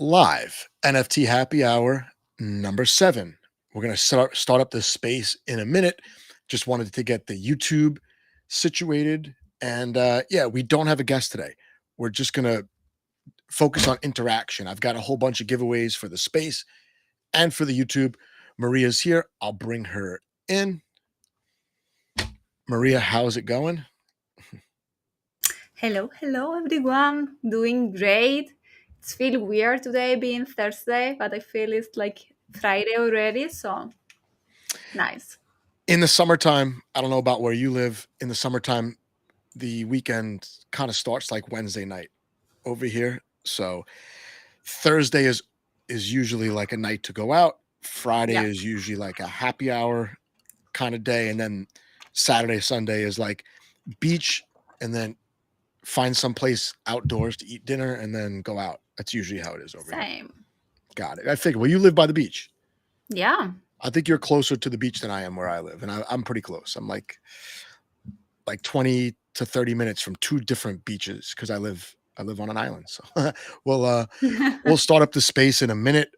Live NFT happy hour number 7. We're going to start up this space in a minute. Just wanted to get the YouTube situated. And yeah, we don't have a guest today. We're just going to focus on interaction. I've got a whole bunch of giveaways for the space and for the YouTube. Maria's here. I'll bring her in. Maria, how's it going? Hello, everyone. Doing great. It's feel weird today being Thursday, but I feel it's like Friday already, so nice. In the summertime, I don't know about where you live. In the summertime, the weekend kind of starts like Wednesday night over here. So Thursday is usually like a night to go out. Friday Yeah, is usually like a happy hour kind of day, and then Saturday, Sunday is like beach, and then find some place outdoors to eat dinner, and then go out. That's usually how it is over here. same. Got it. I figured. Well, you live by the beach. Yeah, I think you're closer to the beach than I am where I live, and I'm pretty close. I'm like 20 to 30 minutes from two different beaches because I live on an island. So we'll start up the space in a minute.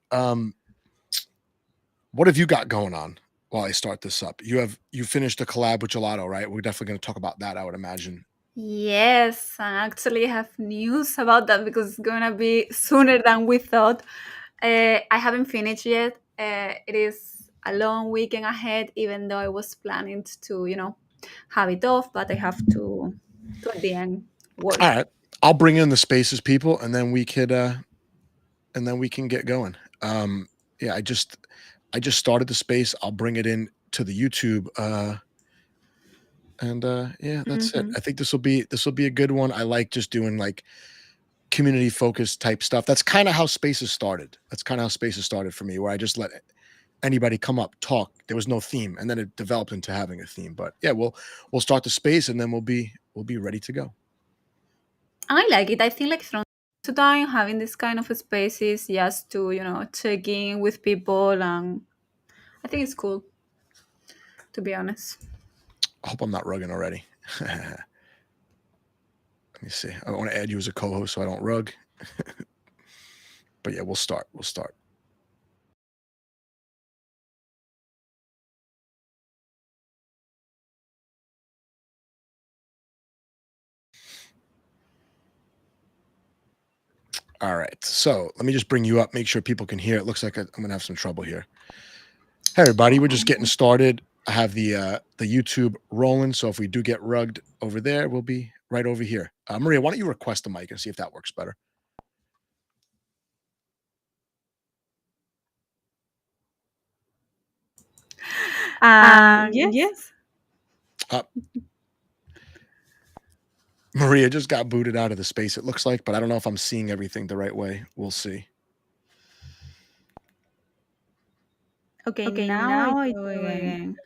What have you got going on while I start this up? You finished a collab with Gelato, right? We're definitely going to talk about that, I would imagine. yes. I actually have news about that because it's gonna be sooner than we thought. I haven't finished yet. It is a long weekend ahead, even though I was planning to, have it off, but I have to at the end All work. right. I'll bring in the spaces people and then we can get going. Yeah, I just started the space. I'll bring it in to the YouTube and yeah, that's it. Mhm. I think this will be a good one. I like just doing like community focused type stuff. That's kind of how spaces started. That's kind of how spaces started for me, where I just let anybody come up, talk. There was no theme, and then it developed into having a theme. But yeah, we'll start the space, and then we'll be ready to go. I like it. I think like from to time having this kind of spaces just to check in with people, and I think it's cool, to be honest. I hope I'm not rugging already. Let me see. I want to add you as a co-host so I don't rug. But yeah, we'll start. We'll start. All right. So let me just bring you up, make sure people can hear. It looks like I'm gonna have some trouble here. Hey everybody, we're just getting started. I have the YouTube rolling, so if we do get rugged over there, we'll be right over here. Maria, why don't you request the mic and see if that works better? Yes. Yes. Uh, Maria just got booted out of the space, it looks like, but I don't know if I'm seeing everything the right way. We'll see. Okay, Okay, now I now I do do again, again.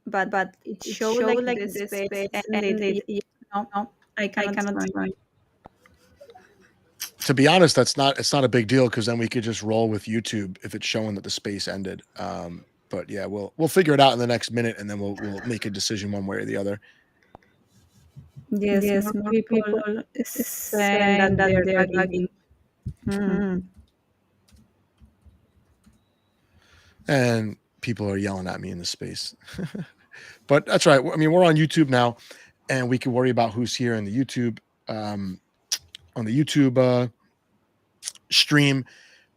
but But it it showed showed like like the the space space ended. ended. No, No, I I cannot cannot join. join. To be honest, it's not a big deal because then we could just roll with YouTube if it's showing that the space ended. But yeah, we'll figure it out in the next minute, and then we'll make a decision one way or the other. Yes, Yes, more more people people is is saying saying that that they're they're lagging. lagging. Hmm. Hmm. And people are yelling at me in the space. But that's right. I mean, we're on YouTube now, and we can worry about who's here in the YouTube um, on the YouTube stream.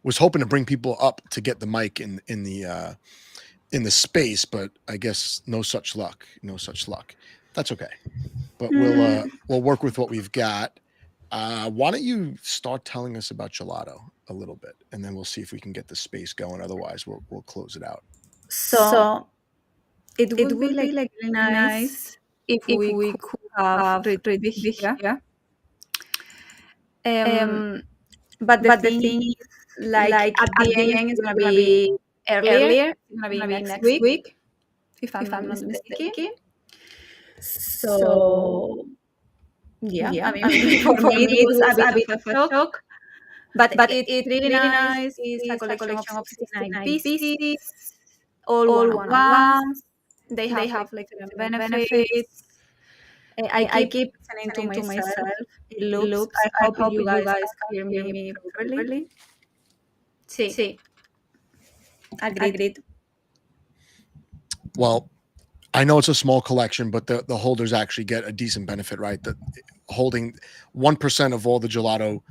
Was hoping to bring people up to get the mic in the space, but I guess no such luck. No such luck. That's okay. But we'll work with what we've got. Why don't you start telling us about gelato a little bit, and then we'll see if we can get the space going. Otherwise, we'll close it out. So So it it would be would be like like really really nice nice if if we we could could have have Retreat retrieve here. here. Um, Um, but the but the thing thing is, is, like like at at the the end, end, it's it's gonna gonna be be earlier. earlier. It's gonna It's be gonna be next next week, week, if I'm if not I'm not mistaken. mistaken. So So yeah, I yeah, mean, I mean, for for me it me it was a was bit a of bit a of a shock, shock, but but it's it's really really nice. nice. It's a It's a collection of collection of 69 69 pieces, pieces, all all one-on-ones. one-on-ones. They They have have like like different different benefits. benefits. I I keep keep listening to listening to myself. myself. It It loops. loops. I I hope hope you you guys guys can can hear hear me me properly. properly. See, See, agreed. agreed. Well, I know it's a small collection, but the holders actually get a decent benefit, right? The holding 1% of all the gelato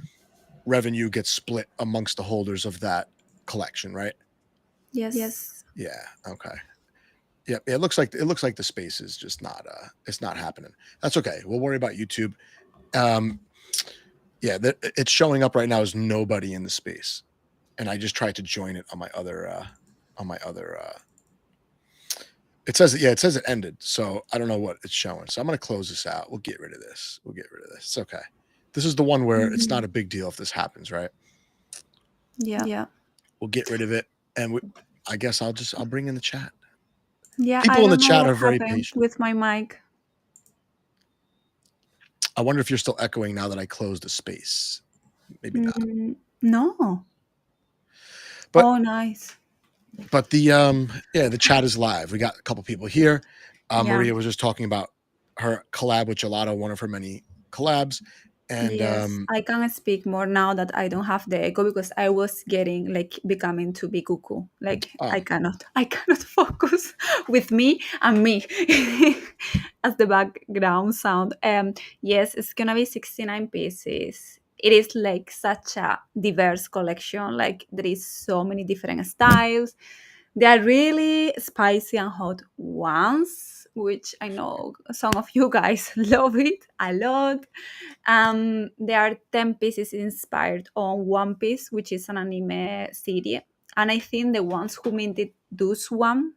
revenue gets split amongst the holders of that collection, right? Yes. Yes. Yeah. Okay. Yeah. It looks like the space is just not it's not happening. That's okay. We'll worry about YouTube. Um yeah, it's showing up right now as nobody in the space. And I just tried to join it on my other it says it says it ended. So I don't know what it's showing. So I'm gonna close this out. We'll get rid of this. We'll get rid of this. It's okay. This is the one where it's not Mhm. a big deal if this happens, right? Yeah. Yeah. We'll get rid of it. And I guess I'll bring in the chat. Yeah, I People in the don't know chat what are very happened patient. with my mic. I wonder if you're still echoing now that I closed the space. Maybe not. No. But Oh, nice. the yeah, the chat is live. We got a couple people here. Yeah. Maria was just talking about her collab with Gelato, one of her many collabs. And Yes, I can speak more now that I don't have the echo because I was getting like becoming to be cuckoo. Like oh, I cannot focus with me and me as the background sound. Yes, it's gonna be 69 pieces. It is like such a diverse collection. Like there is so many different styles. They are really spicy and hot ones, which I know some of you guys love it a lot. There are 10 pieces inspired on One Piece, which is an anime series. And I think the ones who minted those one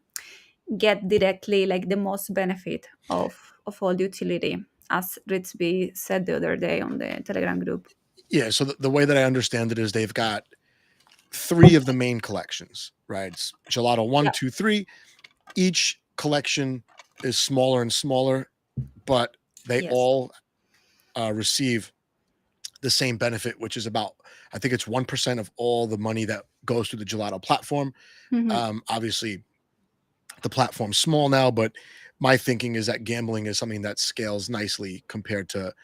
get directly like the most benefit of all the utility, as Ritsby said the other day on the Telegram group. yeah. So the way that I understand it is they've got three of the main collections, right? It's Gelato one, Yeah. 2, 3. Each collection is smaller and smaller, but they Yes. all receive the same benefit, which is about, I think it's 1% of all the money that goes through the Gelato platform. Mhm. Obviously, the platform's small now, but my thinking is that gambling is something that scales nicely compared to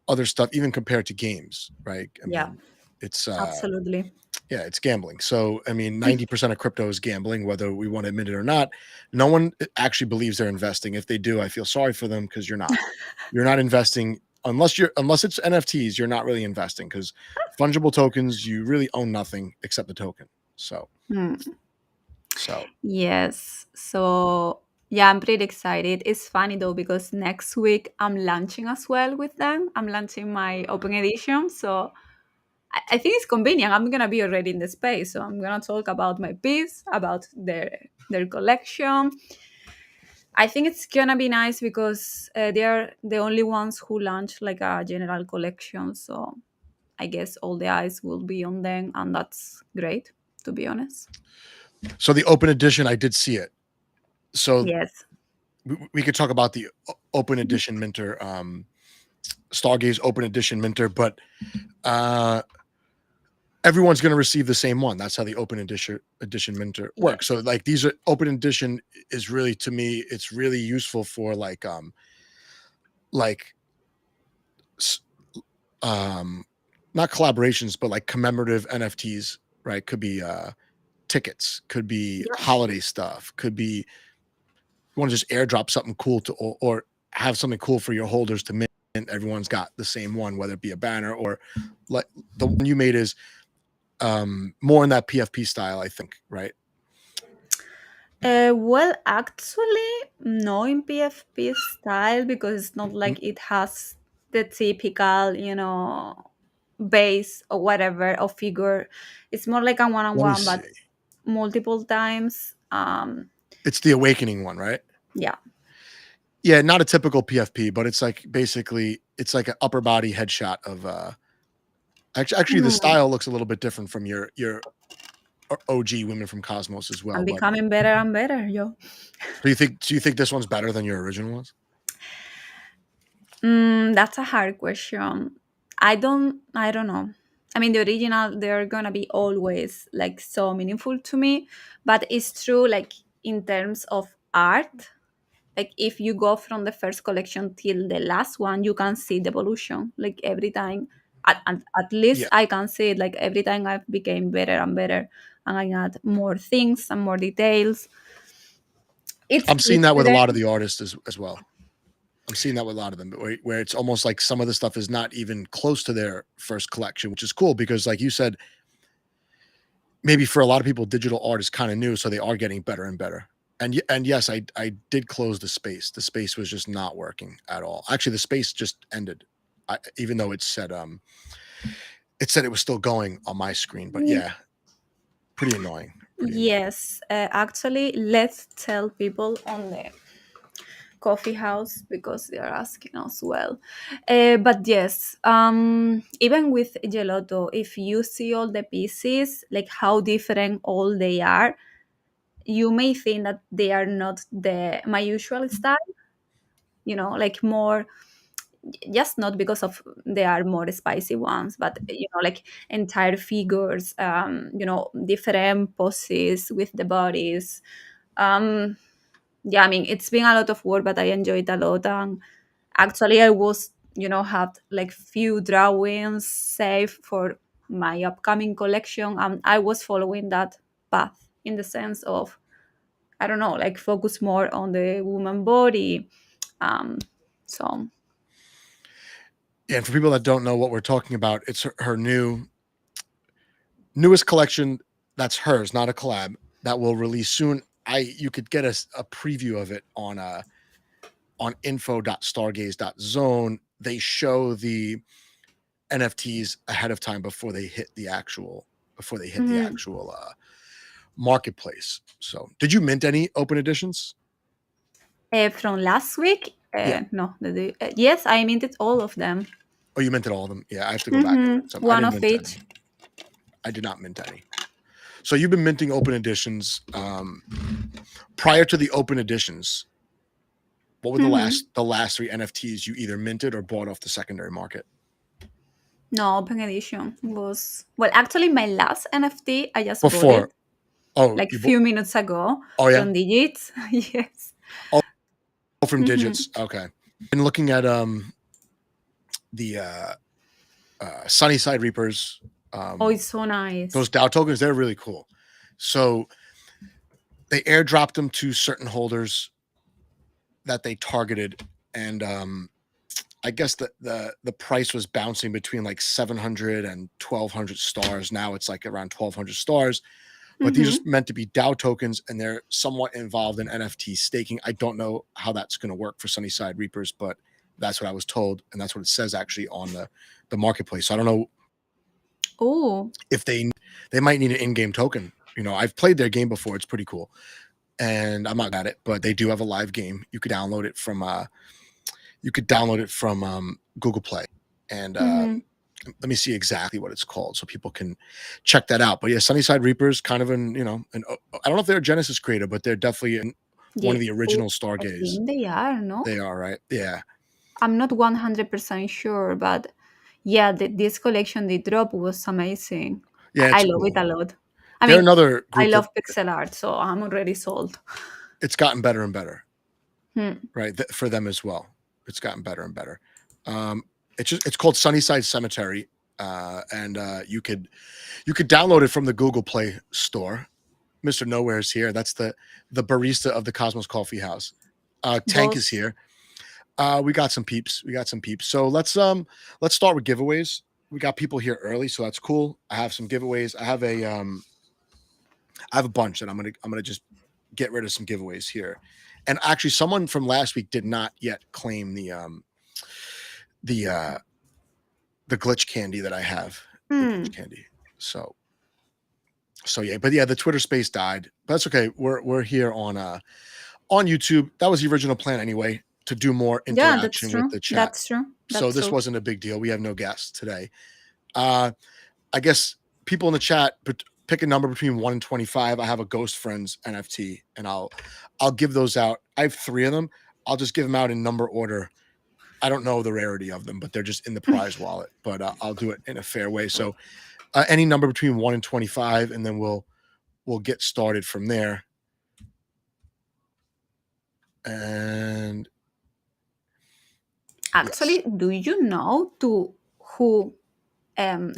other stuff, even compared to games, right? I Yeah, mean, it's absolutely. yeah, it's gambling. So, I mean, 90% of crypto is gambling, whether we want to admit it or not. No one actually believes they're investing. If they do, I feel sorry for them because you're not. You're not investing unless it's NFTs, you're not really investing because fungible tokens, you really own nothing except the token. So, Hmm. so Yes. So yeah, I'm pretty excited. It's funny though because next week I'm launching as well with them. I'm launching my open edition. So I think it's convenient. I'm gonna be already in the space. So I'm gonna talk about my piece, about their collection. I think it's gonna be nice because they are the only ones who launch like a general collection. So I guess all the eyes will be on them, and that's great, to be honest. so the open edition, I did see it. So Yes. we could talk about the open edition minter, Stargaze open edition minter, but uh everyone's going to receive the same one. That's how the open edition minter works. So Yes. like these are open edition is really, to me, it's really useful for like s- um not collaborations but like commemorative NFTs, right? Could be tickets, could be holiday stuff, could be you want to just airdrop something cool to or have something cool for your holders to mint. Everyone's got the same one, whether it be a banner or like the one you made is more in that PFP style, I think, right? Well, actually, no in PFP style because it's not like it has the typical, base or whatever or figure. It's more like a Let me one-on-one, see. but multiple times. It's the awakening one, right? Yeah. Yeah, not a typical PFP, but it's like basically it's like an upper body headshot of actually the Hmm. style looks a little bit different from your OG Women from Cosmos as well. I'm But becoming better and better, yo. do you think this one's better than your original ones? That's a hard question. I don't know. I mean, the original, they're gonna be always like so meaningful to me, but it's true, like in terms of art, like if you go from the first collection till the last one, you can see the evolution. Like every time, at least Yeah, I can see it. Like every time I became better and better, and I add more things and more details. It's I'm seeing that with a lot of different. the artists as well. I'm seeing that with a lot of them, where it's almost like some of the stuff is not even close to their first collection, which is cool because, like you said, maybe for a lot of people, digital art is kind of new, so they are getting better and better. And yes, I did close the space. The space was just not working at all. Actually, the space just ended, even though it said it was still going on my screen. But Mm, yeah, pretty annoying. Pretty annoying. yes, actually, let's tell people on the coffee house because they are asking as well. But yes, even with gelato, if you see all the pieces, like how different all they are, you may think that they are not the my usual style. Like more, just not because of they are more spicy ones, but like entire figures, different poses with the bodies. Um, yeah, I mean, it's been a lot of work, but I enjoyed a lot. And actually, I was, had like few drawings saved for my upcoming collection, and I was following that path in the sense of, I don't know, like focus more on the woman body. Um, so. Yeah, and for people that don't know what we're talking about, it's her newest collection. That's hers, not a collab, that will release soon. You could get a preview of it on info.stargaze.zone. They show the NFTs ahead of time before they hit the Mhm. actual marketplace. So, did you mint any open editions? From last week, Yeah. no, yes, I minted all of them. Oh, you minted all of them. Yeah, I have to go back and mint some. I One didn't of mint each. any. I did not mint any. So you've been minting open editions. Prior to the open editions, what were Mhm. the last three NFTs you either minted or bought off the secondary market? No, open edition was, well, actually my last NFT, I just bought Before. it Oh, like few minutes ago oh yeah. from Digits. Yes. Oh, from Hmm. digits. Okay. Been looking at the Sunnyside Reapers. Oh, Um, it's so nice. those DAO tokens, they're really cool. So they airdropped them to certain holders that they targeted, and I guess the price was bouncing between like 700 and 1200 stars. Now it's like around 1200 stars. But these are Hmm. meant to be DAO tokens, and they're somewhat involved in NFT staking. I don't know how that's going to work for Sunnyside Reapers, but that's what I was told, and that's what it says actually on the marketplace. So I don't know Oh. if they might need an in-game token. I've played their game before; it's pretty cool, and I'm not at it, but they do have a live game. You could download it from Google Play, and Hmm. let me see exactly what it's called so people can check that out. But yeah, Sunnyside Reapers, kind of I don't know if they're a Genesis creator, but they're definitely one Yeah. of the Oh, original I Stargaze. think they are, no? They are, right? Yeah, I'm not 100% sure, but yeah, this collection they dropped was amazing. yeah, I it's love it cool. a lot. I They're mean, another I group that love pixel art, so I'm already sold. it's gotten better and better, Hmm. right? For them as well, it's gotten better and better. Um, it's called Sunnyside Cemetery, and you could download it from the Google Play store. Mr. Nowhere is here. That's the barista of the Cosmos Coffee House. Tank is Boss, here. We got some peeps. We got some peeps. So let's start with giveaways. We got people here early, so that's cool. I have some giveaways. I have a bunch that I'm gonna just get rid of some giveaways here. And actually, someone from last week did not yet claim the uh the glitch candy that I have. The glitch hmm. candy. So yeah, but yeah, the Twitter space died. But that's okay. We're here on YouTube. That was the original plan anyway, to do more Yeah, that's interaction with true. the chat. That's true. So That's this true. wasn't a big deal. We have no guests today. Uh, I guess people in the chat, but pick a number between 1 and 25. I have a Ghost Friends NFT, and I'll give those out. I have three of them. I'll just give them out in number order. I don't know the rarity of them, but they're just in the prize wallet. But I'll do it in a fair way. So any number between 1 and 25, and then we'll get started from there. And yes, Actually, do you know to who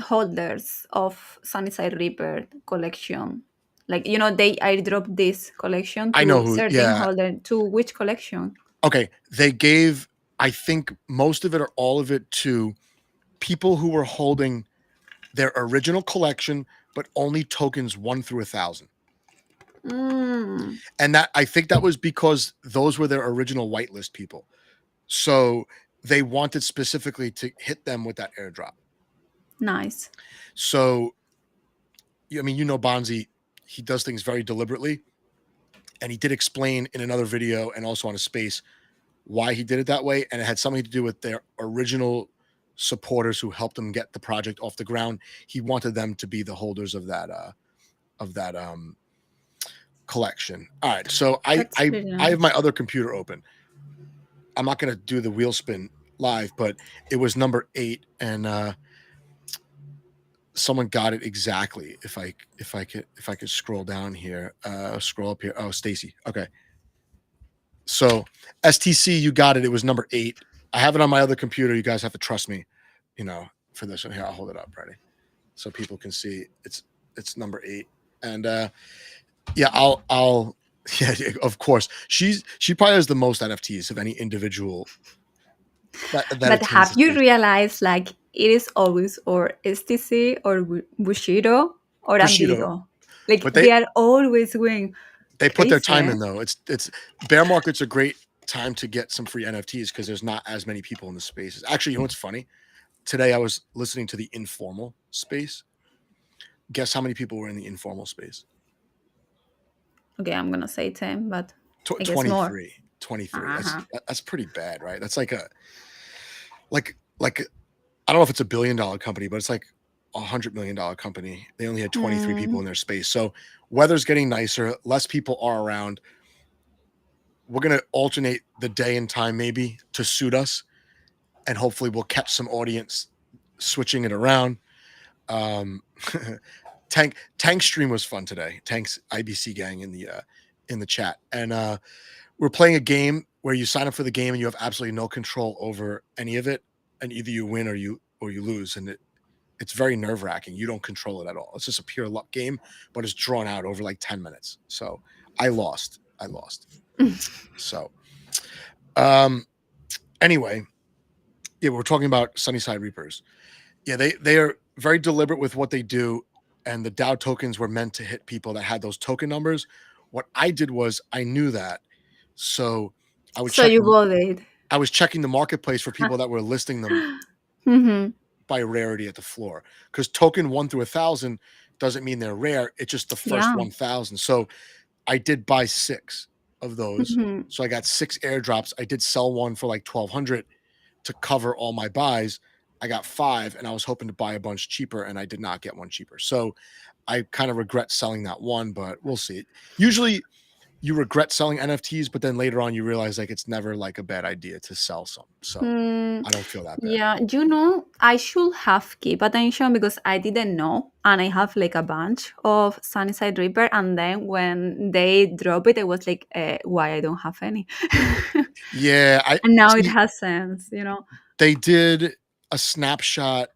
holders of Sunnyside Reaper collection? Like, they airdrop this collection I know to who. certain Yeah. holder. To which collection? Okay. They gave, I think, most of it or all of it to people who were holding their original collection, but only tokens 1 through 1,000. Mm, And that, I think that was because those were their original whitelist people. So they wanted specifically to hit them with that airdrop. nice. So, I mean, Bonzi, he does things very deliberately. And he did explain in another video and also on a space why he did it that way. And it had something to do with their original supporters who helped him get the project off the ground. He wanted them to be the holders of that collection. All right. So That's pretty I have my nice. other computer open. I'm not gonna do the wheel spin live, but it was number 8, and someone got it exactly. If I could scroll down here, scroll up here. Oh, Stacy. Okay. So STC, you got it. It was number 8. I have it on my other computer. You guys have to trust me, for this one here. I'll hold it up, ready, so people can see it's number 8. And yeah, I'll yeah, of course. She probably has the most NFTs of any individual that But attends have the you space. realized, like, it is always or STC or Bushido or Bushido, Ambigo? Like, but they are always going they put their crazy, time eh? in though. It's bear market's a great time to get some free NFTs because there's not as many people in the spaces. Actually, you know what's funny? Today I was listening to the informal space. Guess how many people were in the informal space? Okay, I'm gonna say 10, but I guess more. 23. 23. Uh-huh. That's pretty bad, right? That's like I don't know if it's $1 billion company, but it's like $100 million company. They only had 23 people Mm, in their space. So weather's getting nicer, less people are around. We're gonna alternate the day and time maybe to suit us, and hopefully we'll catch some audience switching it around. Um, Tank stream was fun today. Tank's IBC gang in the chat, and we're playing a game where you sign up for the game and you have absolutely no control over any of it, and either you win or you lose, and it's very nerve wracking. You don't control it at all. It's just a pure luck game, but it's drawn out over like 10 minutes. So I lost. I lost. So um, anyway, yeah, we're talking about Sunnyside Reapers. Yeah, they are very deliberate with what they do, and the Dow tokens were meant to hit people that had those token numbers. What I did was I knew that, so I would so check you the got it. I was checking the marketplace for people that were listing them Mm-hmm. by rarity at the floor, because token 1 through 1,000 doesn't mean they're rare. It's just the first Yeah. 1,000. So I did buy 6 of those. Mm-hmm. So I got 6 airdrops. I did sell one for like 1,200 to cover all my buys. I got 5, and I was hoping to buy a bunch cheaper, and I did not get one cheaper. So I kind of regret selling that one, but we'll see. Usually you regret selling NFTs, but then later on you realize like it's never like a bad idea to sell some. So Mm, I don't feel that bad. yeah, I should have keep attention because I didn't know, and I have like a bunch of Sunnyside Reaper, and then when they drop it, I was like, why I don't have any, Yeah, I and now it see. has sense. They did a snapshot.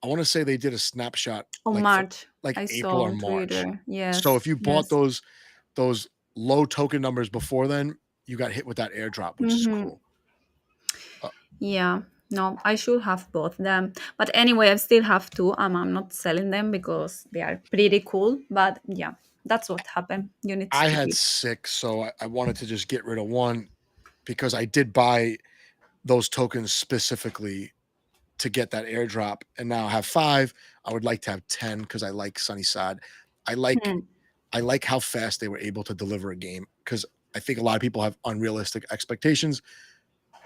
I want to say they did a snapshot On like for March, like I April saw or on March. Twitter. So Yes, if you bought yes. those low token numbers before then, you got hit with that airdrop, which is Mm-hmm. cool. Uh, Yeah, no, I should have both them. But anyway, I still have two. I'm not selling them because they are pretty cool. But yeah, that's what happened. You need I to had keep. 6, so I wanted to just get rid of one because I did buy those tokens specifically to get that airdrop, and now I have 5. I would like to have 10 because I like Sunnyside. I like Hmm. I like how fast they were able to deliver a game, because I think a lot of people have unrealistic expectations.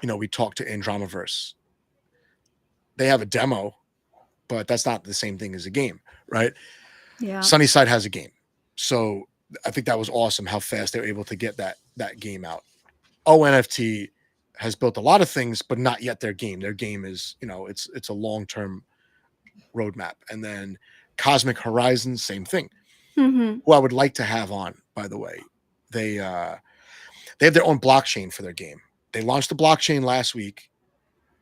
We talked to Andromaverse. They have a demo, but that's not the same thing as a game, right? Yeah. Sunnyside has a game. So I think that was awesome how fast they were able to get that game out. ONFT has built a lot of things, but not yet their game. Their game is, it's a long-term roadmap. And then Cosmic Horizon, same thing. Mm-hmm. Who I would like to have on, by the way. They They have their own blockchain for their game. They launched the blockchain last week,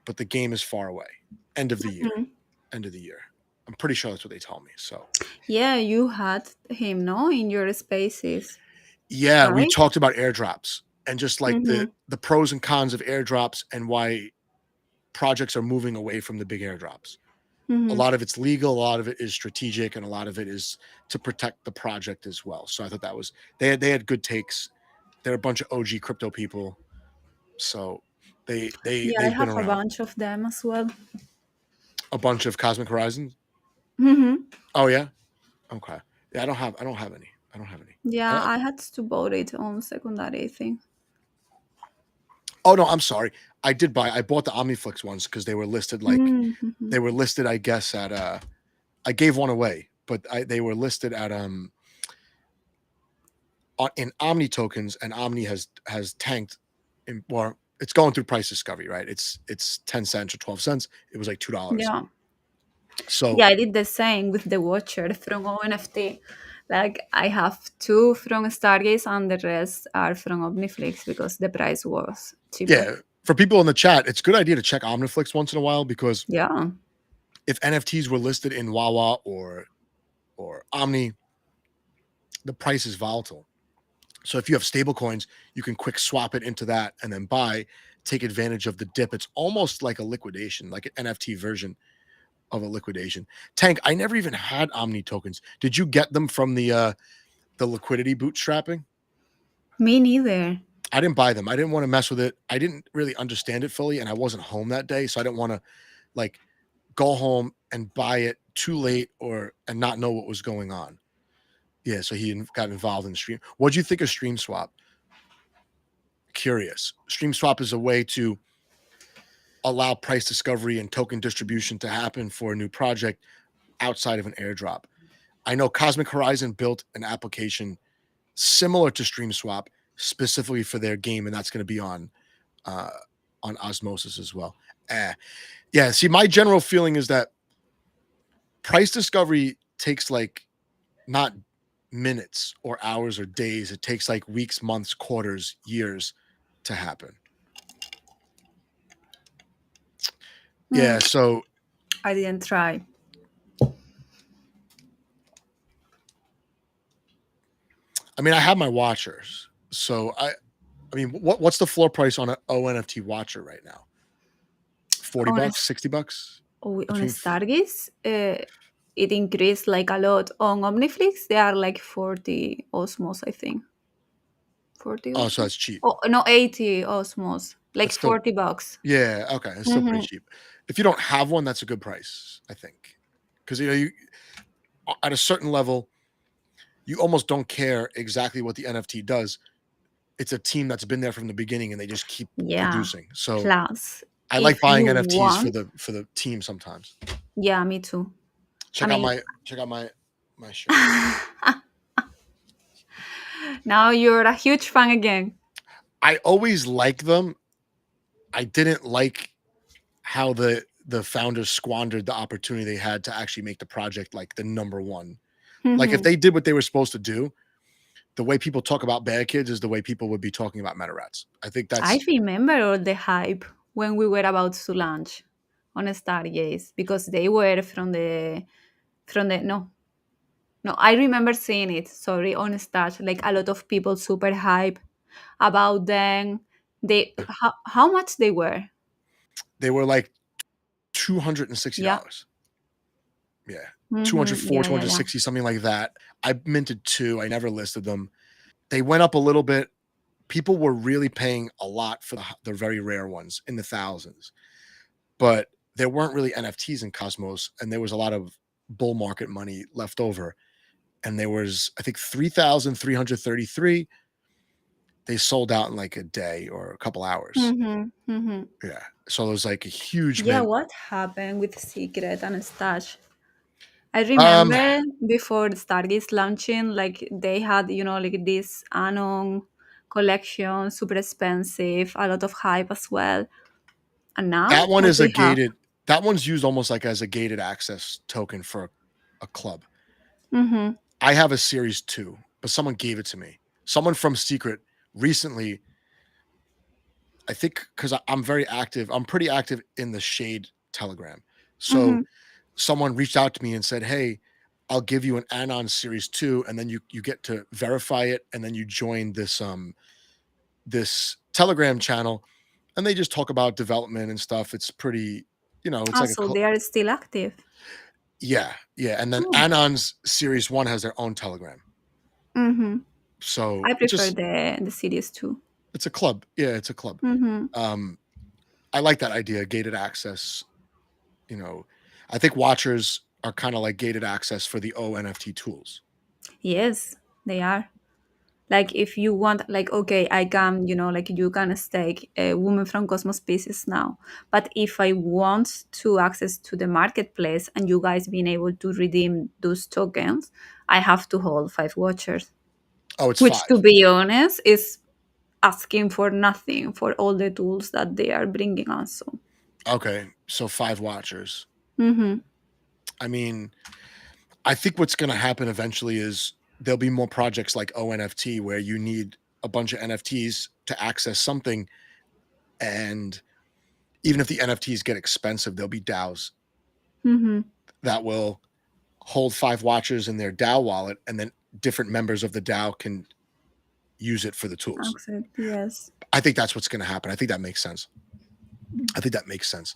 but the game is far away. End of the year. Mhm. End of the year. I'm pretty sure that's what they told me. So Yeah, you had him, no, in your spaces, yeah, we right? talked about airdrops and just like Mm-hmm. the pros and cons of airdrops and why projects are moving away from the big airdrops. A Mm-hmm. lot of it's legal, a lot of it is strategic, and a lot of it is to protect the project as well. So I thought that was they had good takes. They're a bunch of OG crypto people, so Yeah, I they've been have a around. bunch of them as well. A bunch of Cosmic Horizons. Mm-hmm. Oh yeah, okay. Yeah, I don't have any. I don't have any. Yeah, Uh, I had to bought it on secondary, I think. oh no, I'm sorry. I did buy. I bought the Omniflix ones because they were listed like Mm-hmm. they were listed. I guess at I gave one away, but they were listed at in Omni tokens, and Omni has tanked. Well, it's going through price discovery, right? It's 10 cents or 12 cents. It was like $2. Yeah. So Yeah, I did the same with the watcher from ONFT. Like I have two from Stargaze and the rest are from Omniflix because the price was cheaper. yeah, for people in the chat, it's a good idea to check Omniflix once in a while because Yeah. if NFTs were listed in Wawa or Omni, the price is volatile. So if you have stable coins, you can quick swap it into that and then buy, take advantage of the dip. It's almost like a liquidation, like an NFT version of a liquidation. Tank, I never even had Omni tokens. Did you get them from the liquidity bootstrapping? Me neither. I didn't buy them. I didn't want to mess with it. I didn't really understand it fully, and I wasn't home that day, so I didn't want to like go home and buy it too late or and not know what was going on. Yeah, so he got involved in stream. What do you think of Stream Swap? Curious. Stream Swap is a way to allow price discovery and token distribution to happen for a new project outside of an airdrop. I know Cosmic Horizon built an application similar to StreamSwap specifically for their game, and that's going to be uh, on Osmosis as well. Yeah. See, my general feeling is that price discovery takes like not minutes or hours or days. It takes like weeks, months, quarters, years to happen. Mm, Yeah. So I didn't try. I mean, I have my watchers. So I mean, what's the floor price on an ONFT watcher right now? 40 On a, bucks, 60 bucks on a between. Stargaze, it increased like a lot. On Omniflix, they are like 40 osmos, I think. 40 Oh, so osmos? that's cheap. Oh, no, 80 osmos. Like That's still, $40. yeah, okay. It's still pretty Mm-hmm. cheap. If you don't have one, that's a good price, I think. Because, you at a certain level, you almost don't care exactly what the NFT does. It's a team that's been there from the beginning and they just keep Yeah. producing. So Plus, I like if buying you NFTs want, for the team sometimes. yeah, me too. I Check out mean, my shirt. now you're a huge fan again. I always like them. I didn't like how the founders squandered the opportunity they had to actually make the project like the number one. Like if Mhm. they did what they were supposed to do, the way people talk about Bad Kids is the way people would be talking about Meta Rats. I think I that's remember all the hype when we were about to launch on Stargaze because they were from the no, I remember seeing it, sorry, on Start, like a lot of people super hype about them. They how much they were? they were like $260. Yeah. Yeah. Yeah, yeah, yeah. 260, something like that. I minted two. I never listed them. They went up a little bit. People were really paying a lot for the very rare ones in the thousands, but there weren't really NFTs in Cosmos, and there was a lot of bull market money left over. And there was, I think, 3,333. They sold out in like a day or a couple hours. Mm-hmm, mm-hmm. Yeah. So it was like a huge Yeah, mint. what happened with Secret and Stash? I Um, remember before the Stargaze launching, like they had, like this Anon collection, super expensive, a lot of hype as well. And now, that one what is a they have? gated, that one's used almost like as a gated access token for a club. Mm-hmm. I have a series two, but someone gave it to me. Someone from Secret recently. I think because I'm very active, I'm pretty active in the Shade Telegram. So Mhm. someone reached out to me and said, "Hey, I'll give you an Anon Series 2, and then you get to verify it, and then you join this Telegram channel." And they just talk about development and stuff. It's pretty, it's Ah, like so they are still active. yeah, yeah. And then Oh. Anon's Series 1 has their own Telegram. Mhm. So I it's prefer just the series too. it's a club. Yeah, it's a club. Mhm. Um, I like that idea, gated access. You know, I think watchers are kind of like gated access for the ONFT tools. Yes, they are. Like if you want, like okay, I can, like you can stake a woman from Cosmos pieces now. But if I want to access to the marketplace and you guys being able to redeem those tokens, I have to hold 5 watchers. Oh, it's Which, to 5. be honest, is asking for nothing for all the tools that they are bringing us. So, Okay, so 5 watchers. hmm I mean, I think what's going to happen eventually is there'll be more projects like ONFT where you need a bunch of NFTs to access something, and even if the NFTs get expensive, there'll be DAOs hmm that will hold 5 watchers in their DAO wallet, and then different members of the DAO can use it for the tools. accept, yes. I think that's what's going to happen. I think that makes sense. I think that makes sense.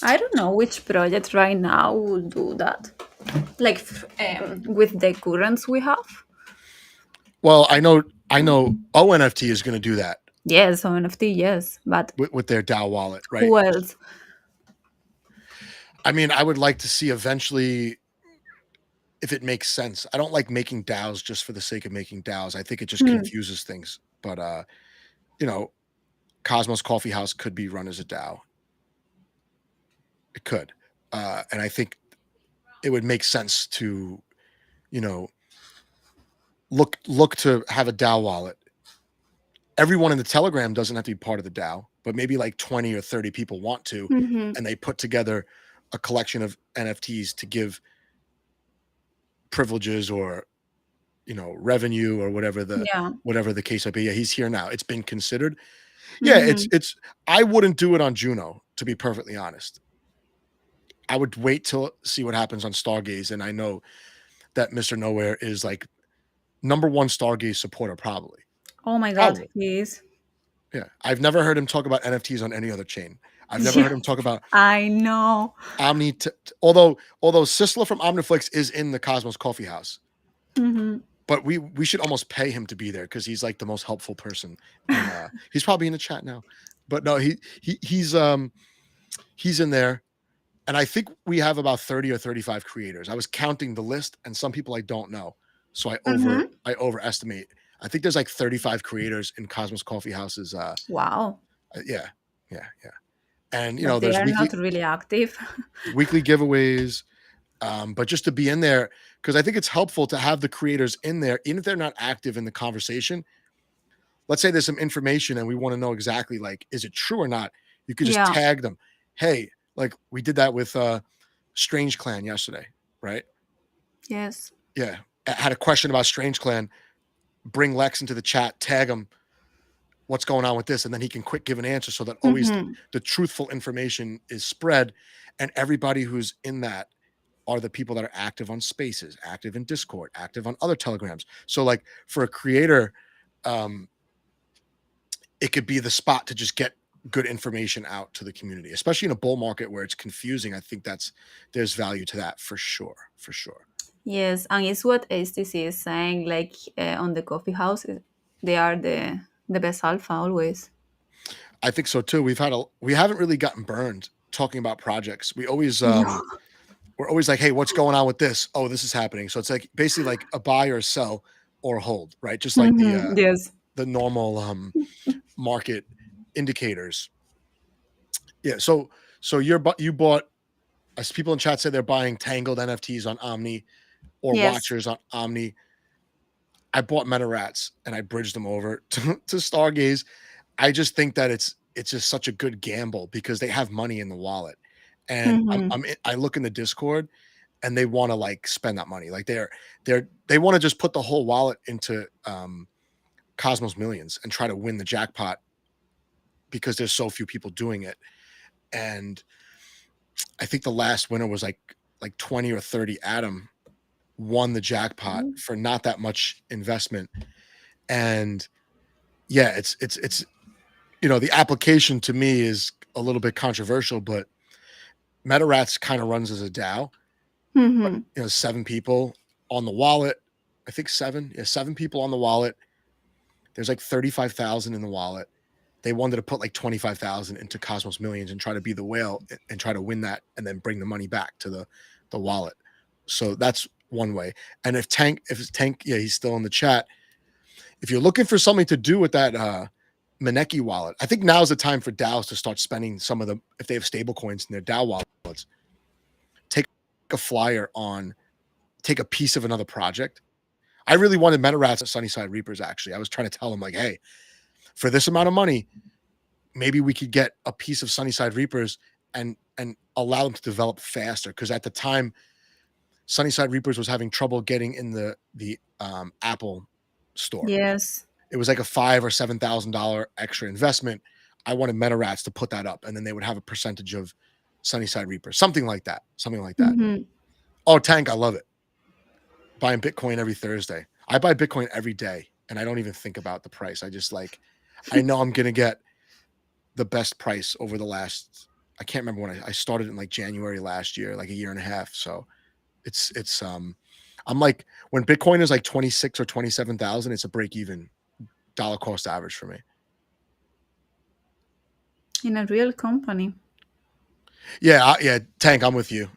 I don't know which project right now will do that. Like with the currents we have. Well, I know ONFT is going to do that Yes, on NFT, yes. But with their DAO wallet, right? who else? I mean, I would like to see eventually if it makes sense. I don't like making DAOs just for the sake of making DAOs. I think it just Hmm. confuses things. But you know, Cosmos Coffee House could be run as a DAO. It could. And I think it would make sense to, you know, look to have a DAO wallet. Everyone in the Telegram doesn't have to be part of the DAO, but maybe like 20 or 30 people want to, Hmm. and they put together a collection of NFTs to give privileges or revenue or Yeah. whatever the case might be. Yeah, he's here now. It's been considered. Yeah, it's Hmm. it's. I wouldn't do it on Juno, to be perfectly honest. I would wait till see what happens on Stargaze, and I know that Mister Nowhere is like number one Stargaze supporter, probably. Oh my God, Probably. please. Yeah. I've never heard him talk about NFTs on any other chain. I've never heard Yeah, him talk about I know. Omni. Although Sisla from Omniflix is in the Cosmos Coffee House, Hmm. but we should almost pay him to be there because he's like the most helpful person. And he's probably in the chat now. But no, he's in there. And I think we have about 30 or 35 creators. I was counting the list, and some people I don't know. So Hmm. I overestimate. I think there's like 35 creators in Cosmos Coffee Houses. Wow. Yeah, yeah, yeah. And But they there's are not really active. weekly giveaways. But just to be in there, because I think it's helpful to have the creators in there, even if they're not active in the conversation. Let's say there's some information and we want to know exactly, like, is it true or not? You could just Yeah. tag them. Hey, like we did that with Strange Clan yesterday, right? Yes. Yeah. I had a question about Strange Clan. Bring Lex into the chat, tag him. What's going on with this? And then he can quick give an answer so that always Hmm. the truthful information is spread. And everybody who's in that are the people that are active on spaces, active in Discord, active on other telegrams. So like for a creator, um, it could be the spot to just get good information out to the community, especially in a bull market where it's confusing. I think there's value to that for sure, for sure. Yes, and it's what HTC is saying. Like on the coffee house, they are the best alpha always. I think so too. We haven't really gotten burned talking about projects. No. We're always like, hey, what's going on with this? Oh, this is happening. So it's like basically like a buy or sell or hold, right? Just like Yes. the normal market indicators. Yeah. So you bought, as people in chat said, they're buying tangled NFTs on Omni or Yes. watchers on Omni. I bought Meta Rats and I bridged them over to Stargaze. I just think that it's just such a good gamble because they have money in the wallet, and Hmm. I look in the Discord and they want to like spend that money. Like they want to just put the whole wallet into Cosmos Millions and try to win the jackpot because there's so few people doing it. And I think the last winner was like 20 or 30 Atom won the jackpot Mm. for not that much investment. And yeah, it's the application to me is a little bit controversial, but MetaRats kind of runs as a DAO. But Mhm. 7 people on the wallet. I think seven. Yeah, 7 people on the wallet. There's like 35,000 in the wallet. They wanted to put like 25,000 into Cosmos Millions and try to be the whale and try to win that and then bring the money back to the wallet. So that's one way. And if Tank, yeah, he's still in the chat. If you're looking for something to do with that Maneki wallet, I think now's the time for DAOs to start spending some of the, if they have stable coins in their DAO wallets, take a flyer on, take a piece of another project. I really wanted MetaRats and Sunnyside Reapers, actually. I was trying to tell them, like, hey, for this amount of money, maybe we could get a piece of Sunnyside Reapers and allow them to develop faster. Because at the time, Sunnyside Reapers was having trouble getting in the Apple store. Yes. It was like a $5,000 or $7,000 extra investment. I wanted MetaRats to put that up, and then they would have a percentage of Sunnyside Reapers, something like that. Something like that. Mhm. Oh, Tank, I love it. Buying Bitcoin every Thursday. I buy Bitcoin every day, and I don't even think about the price. I just like, I know I'm gonna get the best price over the last. I can't remember when I started in like January last year, like a year and a half. So it's I'm like, when Bitcoin is like 26 or 27,000, it's a break even dollar cost average for me. In a real company. Yeah, yeah, Tank, I'm with you.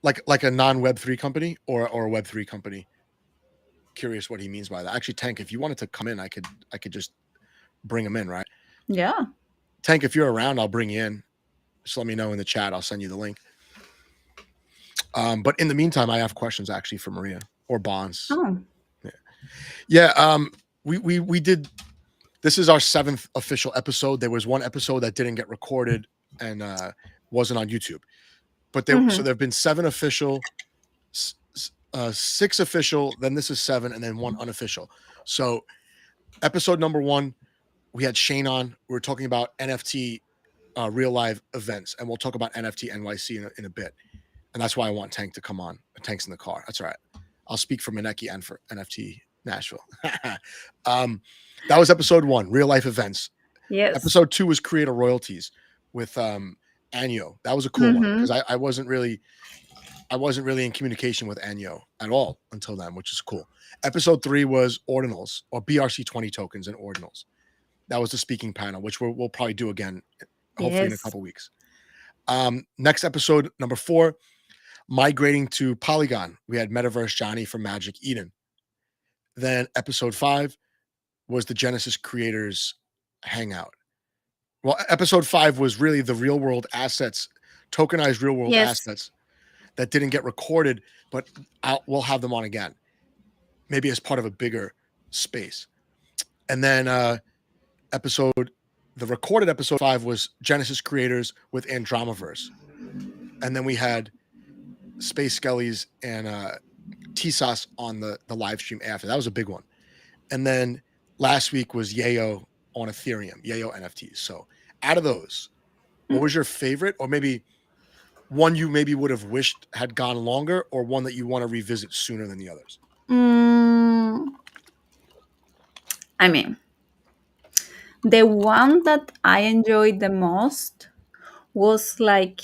Like a non Web3 company or a Web3 company. Curious what he means by that. Actually, Tank, if you wanted to come in, I could just bring him in, right? Yeah. Tank, if you're around, I'll bring you in. Just let me know in the chat. I'll send you the link. But in the meantime, I have questions actually for Maria or Bonds. Oh. Yeah. Yeah. We did. This is our 7th official episode. There was one episode that didn't get recorded and wasn't on YouTube. But Mhm. there have been 7 official, 6 official. Then this is 7, and then 1 unofficial. So episode number 1, we had Shane on. We were talking about NFT real live events, and we'll talk about NFT NYC in a bit. And that's why I want Tank to come on. Tank's in the car. That's all right. I'll speak for Maneki and for NFT Nashville. That was episode 1, real life events. Yes. Episode 2 was creator royalties with Anyo. That was a cool one because Mhm. I wasn't really in communication with Anyo at all until then, which is cool. Episode 3 was ordinals or BRC20 tokens and ordinals. That was the speaking panel, which we'll probably do again, hopefully in a Yes. couple weeks. Next episode, number 4, migrating to Polygon. We had Metaverse Johnny from Magic Eden. Then episode 5 was the Genesis creators hangout. Well, episode 5 was really the real world assets, tokenized real world Yes. assets that didn't get recorded, but we'll have them on again, maybe as part of a bigger space. And then episode, the recorded episode 5 was Genesis creators with Andromaverse. And then we had Space Skellies and TSOS on the live stream after. That was a big one. And then last week was Yayo on Ethereum, Yayo NFTs. So out of those, what was your favorite, or maybe one you maybe would have wished had gone longer, or one that you want to revisit sooner than the others? Mm, I mean, the one that I enjoyed the most was like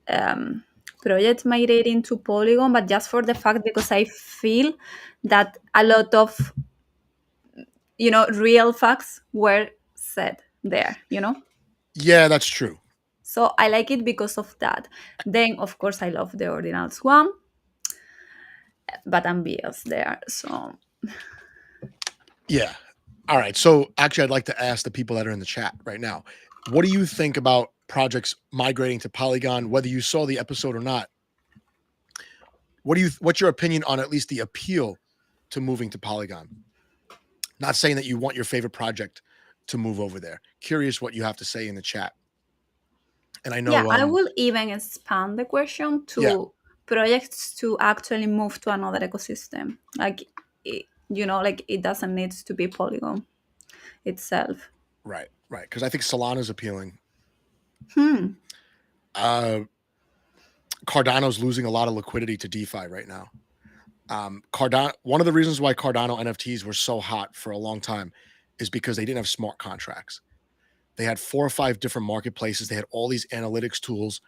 um, project migrating to Polygon, but just for the fact because I feel that a lot of real facts were said there. Yeah, that's true. So I like it because of that. Then of course I love the ordinals one, but I'm biased there. So Yeah. All right. So actually, I'd like to ask the people that are in the chat right now, what do you think about projects migrating to Polygon, whether you saw the episode or not? What's your opinion on at least the appeal to moving to Polygon? Not saying that you want your favorite project to move over there. Curious what you have to say in the chat. And I yeah, know, I will even expand the question yeah, to projects to actually move to another ecosystem. Like it doesn't need to be Polygon itself. right. right? Because I think Solana's appealing. Hmm. Uh, Cardano's losing a lot of liquidity to DeFi right now. Cardano. One of the reasons why Cardano NFTs were so hot for a long time is because they didn't have smart contracts. They had 4 or 5 different marketplaces. They had all these analytics tools.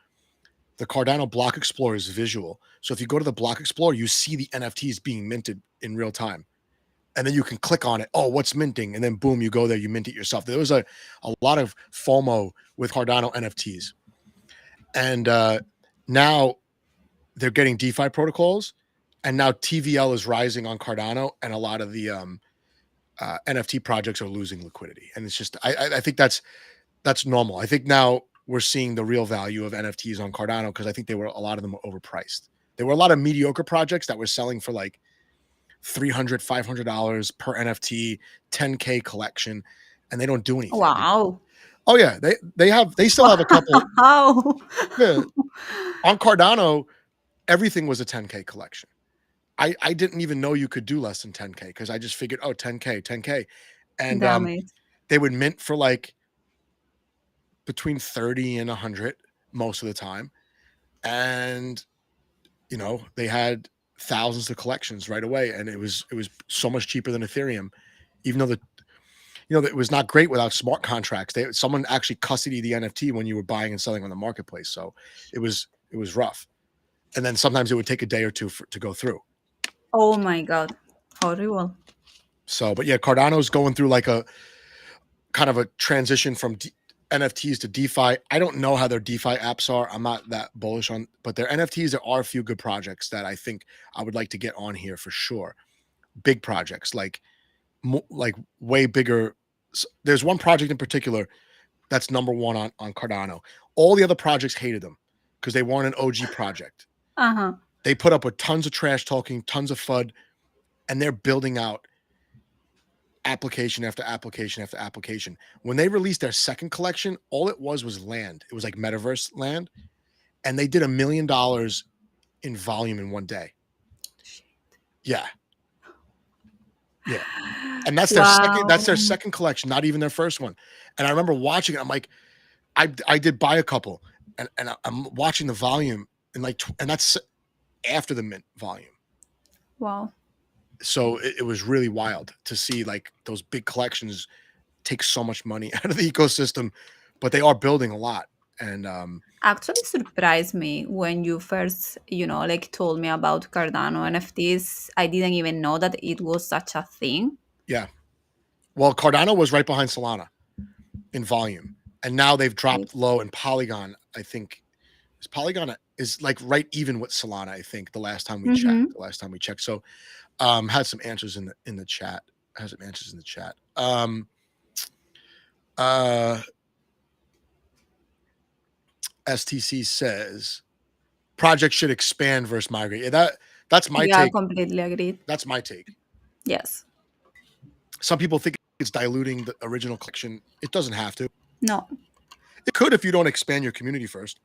The Cardano Block Explorer is visual. So if you go to the Block Explorer, you see the NFTs being minted in real time. And then you can click on it. Oh, what's minting? And then boom, you go there, you mint it yourself. There was a lot of FOMO with Cardano NFTs. And now they're getting DeFi protocols. And now TVL is rising on Cardano, and a lot of the NFT projects are losing liquidity. And it's just, I think that's normal. I think now we're seeing the real value of NFTs on Cardano because I think they were a lot of them were overpriced. There were a lot of mediocre projects that were selling for like $300, $500 per NFT, 10K collection, and they don't do anything. Wow. Oh yeah, they still have a couple. Wow. Yeah, on Cardano, everything was a 10K collection. I didn't even know you could do less than 10K because I just figured, oh, 10K, 10K. And Damn it. they would mint for like between 30 and 100 most of the time. And they had thousands of collections right away, and it was so much cheaper than Ethereum, even though it was not great without smart contracts. Someone actually custody the NFT when you were buying and selling on the marketplace, so it was rough. And then sometimes it would take a day or two to go through. Oh my God. Horrible. So, but yeah, Cardano's going through like a kind of a transition from NFTs to DeFi. I don't know how their DeFi apps are. I'm not that bullish on, but their NFTs, there are a few good projects that I think I would like to get on here for sure. Big projects like way bigger. There's one project in particular that's number one on Cardano. All the other projects hated them because they weren't an OG project. Uh-huh. They put up with tons of trash talking, tons of FUD, and they're building out application after application after application. When they released their second collection, all it was land. It was like metaverse land, and they did $1 million in volume in one day. Yeah, yeah, and that's their second. That's their Wow. second collection, not even their first one. And I remember watching it. I'm like, I did buy a couple, and I'm watching the volume, and and that's after the mint volume. Wow. So it was really wild to see like those big collections take so much money out of the ecosystem, but they are building a lot. And Actually surprised me when you first, like told me about Cardano NFTs. I didn't even know that it was such a thing. yeah, well, Cardano was right behind Solana in volume, and now they've Right. dropped low. And Polygon, I think, is like right even with Solana. I think the last time we checked. Mm-hmm. So had some answers in the chat. Has some answers in the chat. Uh, STC says project should expand versus migrate. Yeah, that's my Yeah, take. completely agreed. That's my take. Yes. Some people think it's diluting the original collection. It doesn't have to. No. It could if you don't expand your community first.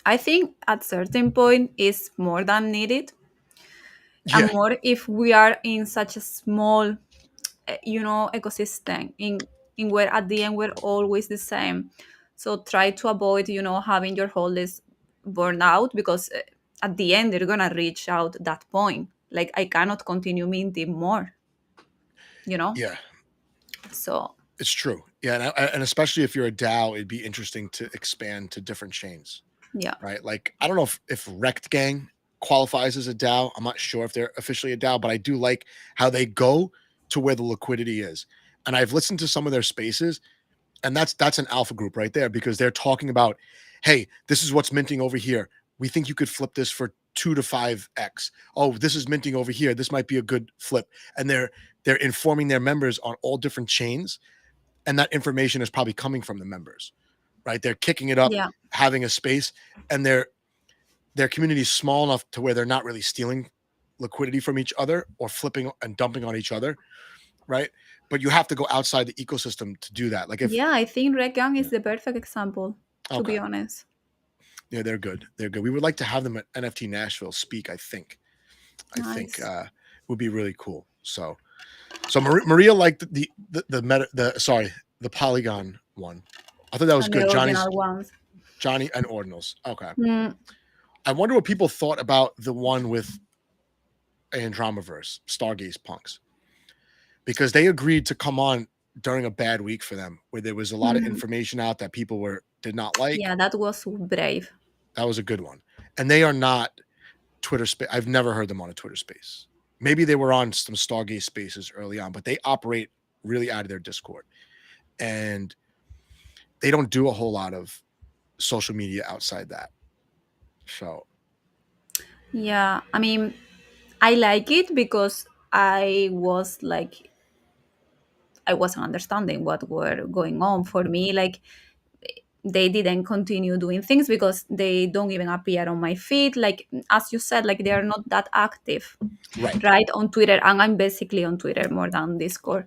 I think at certain point is more than needed. And Yeah, more if we are in such a small ecosystem in where at the end we're always the same, so try to avoid having your holders burn out because at the end they're gonna reach out that point, like I cannot continue minting more, you know yeah, so it's true. Yeah, and especially if you're a DAO, it'd be interesting to expand to different chains, yeah. right? Like I don't know if Rect Gang qualifies as a DAO. I'm not sure if they're officially a DAO, but I do like how they go to where the liquidity is. And I've listened to some of their spaces, and that's an alpha group right there because they're talking about, hey, this is what's minting over here. We think you could flip this for 2 to 5x. Oh, this is minting over here. This might be a good flip. And they're informing their members on all different chains, and that information is probably coming from the members, right? They're kicking it up, Yeah. having a space, and their community is small enough to where they're not really stealing liquidity from each other or flipping and dumping on each other, right? But you have to go outside the ecosystem to do that. Like if Yeah, I think Regang is the perfect example, to okay, be honest. yeah, they're good. They're good. We would like to have them at NFT Nashville speak. I think Nice. would be really cool. So So Maria liked the Polygon one. I thought that was and the good. original ones. Johnny and Ordinals. Okay. Mm, I wonder what people thought about the one with Andromaverse, Stargaze Punks, because they agreed to come on during a bad week for them, where there was a lot of mhm. information out that people did not like. Yeah, that was brave. That was a good one, and they are not Twitter space. I've never heard them on a Twitter space. Maybe they were on some Stargaze spaces early on, but they operate really out of their Discord, and they don't do a whole lot of social media outside that. So Yeah, I mean, I like it because I wasn't understanding what were going on for me. Like they didn't continue doing things because they don't even appear on my feed. Like as you said, like they are not that active, right, right, on Twitter, and I'm basically on Twitter more than Discord.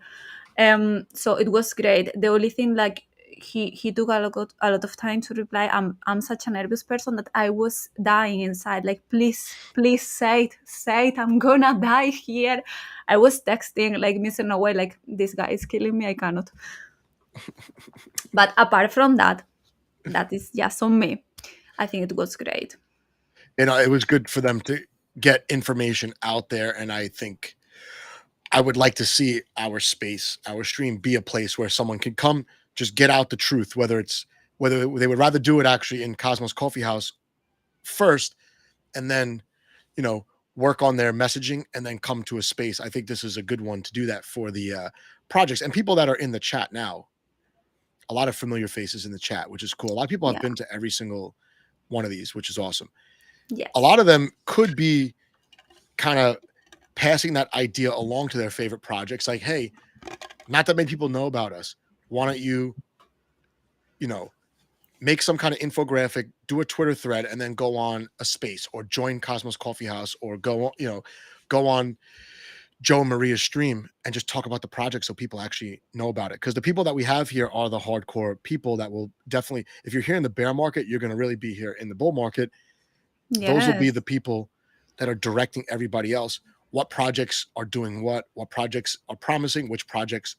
So it was great. The only thing, like he took a lot of time to reply. I'm such a nervous person that I was dying inside. Like please say it. I'm gonna die here. I was texting like missing away. Like this guy is killing me. I cannot. But apart from that, that is just on me. I think it was great. it was good for them to get information out there, and I think I would like to see our space, our stream, be a place where someone can come, just get out the truth, whether they would rather do it actually in Cosmos Coffee House first, and then you know work on their messaging, and then come to a space. I think this is a good one to do that for the projects and people that are in the chat now. A lot of familiar faces in the chat, which is cool. A lot of people have Yeah. been to every single one of these, which is awesome. A Yes. lot of them could be kind of passing that idea along to their favorite projects. Like, hey, not that many people know about us. Why don't you know, make some kind of infographic, do a Twitter thread, and then go on a space or join Cosmos Coffee House or go on Joe and Maria's stream and just talk about the project so people actually know about it. Because the people that we have here are the hardcore people that will definitely, if you're here in the bear market, you're going to really be here in the bull market. Those will be Yes. the people that are directing everybody else. What projects are doing what projects are promising, which projects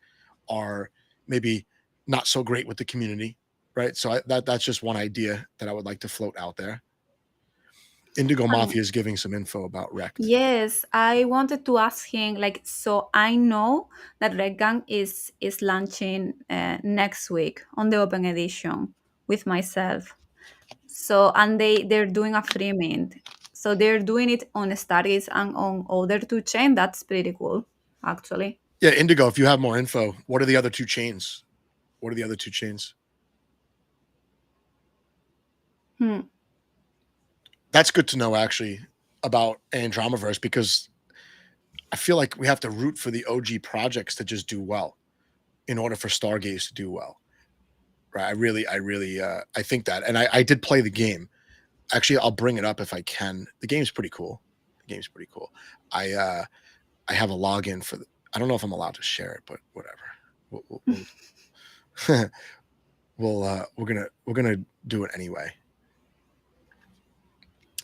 are maybe not so great with the community, right? So that's just one idea that I would like to float out there. Indigo Um, Mafia is giving some info about Rect. yes, I wanted to ask him. Like, so I know that Red Gang is launching next week on the Open Edition with myself. So and they're doing a free mint. So they're doing it on Stargaze and on other two chain. That's pretty cool, actually. Yeah, Indigo, if you have more info, what are the other two chains? What are the other two chains? Hmm. That's good to know actually about Andromaverse, because I feel like we have to root for the OG projects to just do well in order for Stargaze to do well. Right. I think that. And I did play the game. Actually, I'll bring it up if I can. The game's pretty cool. The game's pretty cool. I have a login for I don't know if I'm allowed to share it, but whatever. We'll we're gonna do it anyway.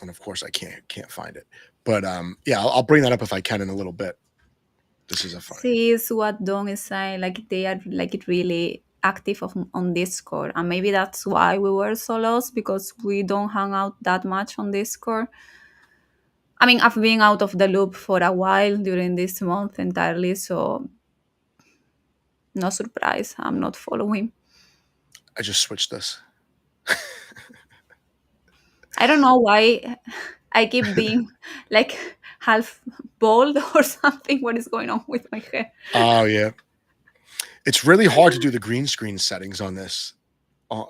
And of course I can't find it. But yeah, I'll bring that up if I can in a little bit. This is a funny. See, is what Don is saying. Like they are like really active on Discord, and maybe that's why we were so lost because we don't hang out that much on Discord. I mean, I've been out of the loop for a while during this month entirely, so no surprise, I'm not following. I just switched this. I don't know why I keep being like half bald or something. What is going on with my hair? Oh yeah. It's really hard to do the green screen settings on this.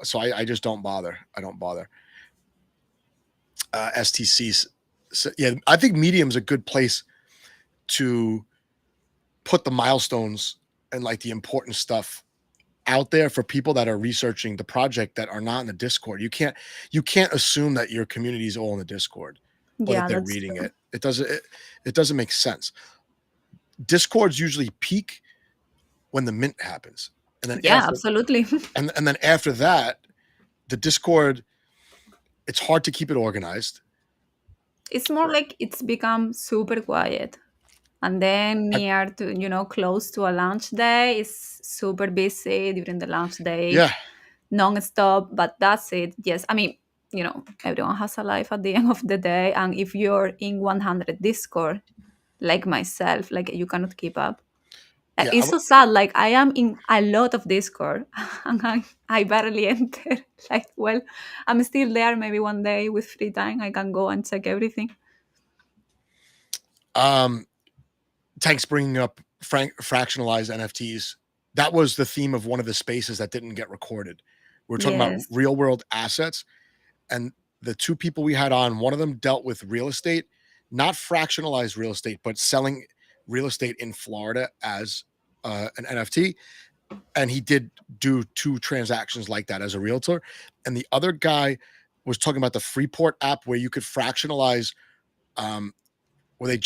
So I just don't bother. I don't bother. STCs. So, yeah, I think Medium's a good place to put the milestones and like the important stuff out there for people that are researching the project that are not in the Discord. You can't assume that your community is all in the Discord or that Yeah, they're that's reading true. it. It doesn't make sense. Discords usually peak when the mint happens. And then Yeah, absolutely. and then after that, the Discord, it's hard to keep it organized. It's more Right. like it's become super quiet. And then I, near to, close to a launch day, it's super busy during the launch day, yeah, non-stop, but that's it. Yes, I mean, everyone has a life at the end of the day, and if you're in 100 Discord, like myself, like you cannot keep up. yeah. It's so sad. Like I am in a lot of Discord, and I barely enter. Like, well, I'm still there. Maybe one day with free time, I can go and check everything. Um, Tanks bringing up fractionalized NFTs. That was the theme of one of the spaces that didn't get recorded. We were talking about Yes, real world assets, and the two people we had on, one of them dealt with real estate, not fractionalized real estate, but selling real estate in Florida as an NFT. And he did do two transactions like that as a realtor. And the other guy was talking about the Freeport app where you could fractionalize. Um, were they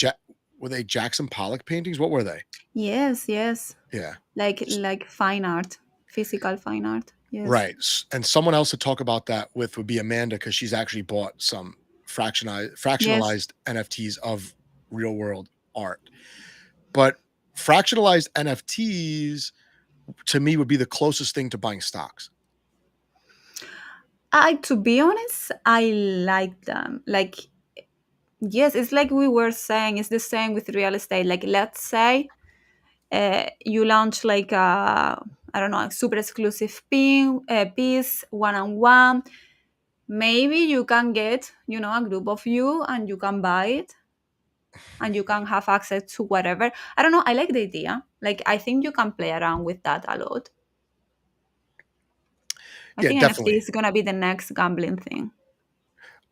were they Jackson Pollock paintings? What were they? yes, yes. Yeah, Like fine art, physical fine art. Yes, right. And someone else to talk about that with would be Amanda because she's actually bought some yes. fractionalized NFTs of real world art. But fractionalized NFTs to me would be the closest thing to buying stocks. To be honest, I like them. Like, yes, it's like we were saying. It's the same with real estate. Like, let's say you launch like a, I don't know, a super exclusive piece, one on one. Maybe you can get, a group of you and you can buy it and you can have access to whatever. I don't know. I like the idea. Like, I think you can play around with that a lot. I Yeah, think NFT definitely. is gonna be the next gambling thing.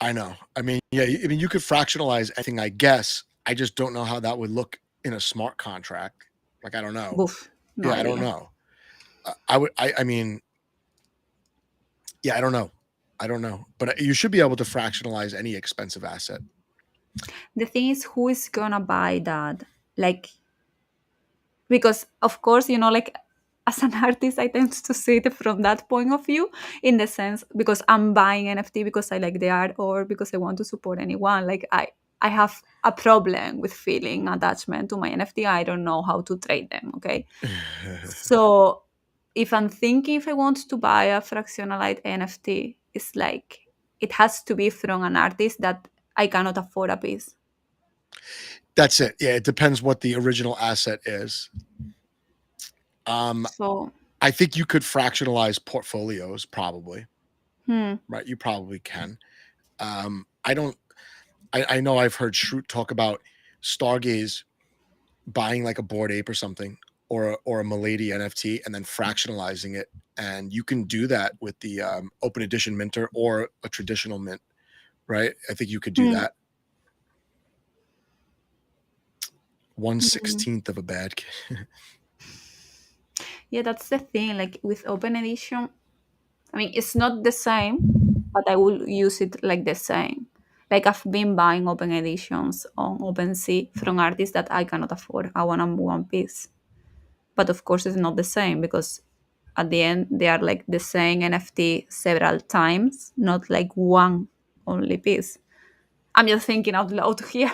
I know. I mean, yeah, I mean, you could fractionalize anything, I guess. I just don't know how that would look in a smart contract. Like, I don't know. Boof, no Yeah, I don't idea. know. I mean, yeah, I don't know. I don't know. But you should be able to fractionalize any expensive asset. The thing is, who is gonna buy that? Like, because of course, like as an artist, I tend to see it from that point of view, in the sense because I'm buying NFT because I like the art or because I want to support anyone. Like I have a problem with feeling attachment to my NFT. I don't know how to trade them. Okay, so if I'm thinking if I want to buy a fractionalized NFT, it's like it has to be from an artist that I cannot afford a piece. That's it. Yeah, it depends what the original asset is. Um, So, I think you could fractionalize portfolios, probably. hmm, Right, you probably can. I don't. I know I've heard Shroot talk about Stargaze buying like a board ape or something, or a Milady NFT, and then fractionalizing it. And you can do that with the open edition minter or a traditional mint, right? I think you could do hmm, that. One hmm. 16th of a bad kid. Yeah, that's the thing. Like with open edition, I mean, it's not the same, but I will use it like the same. Like I've been buying open editions on OpenSea from artists that I cannot afford a one-on-one piece. But of course, it's not the same because at the end they are like the same NFT several times, not like one only piece. I'm just thinking out loud here.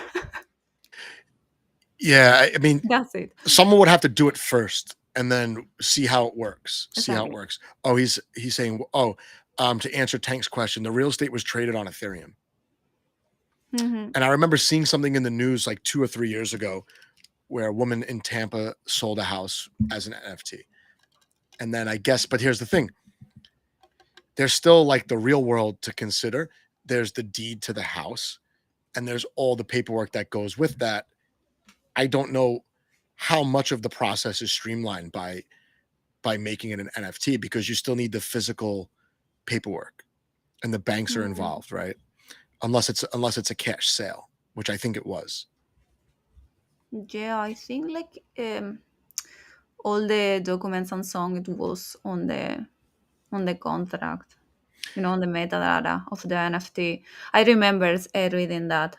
Yeah, I mean, That's it. someone would have to do it first and then see how it works. See how it Exactly. works. Oh, he's saying, oh, to answer Tank's question, the real estate was traded on Ethereum. Hmm. And I remember seeing something in the news like 2 or 3 years ago where a woman in Tampa sold a house as an NFT. And then I guess, but here's the thing, there's still like the real world to consider. There's the deed to the house, and there's all the paperwork that goes with that. I don't know how much of the process is streamlined by making it an NFT because you still need the physical paperwork and the banks are Hmm. involved, right? Unless it's a cash sale, which I think it was. Yeah, I think like all the documents and so on, it was on the contract, on the metadata of the NFT. I remember reading that.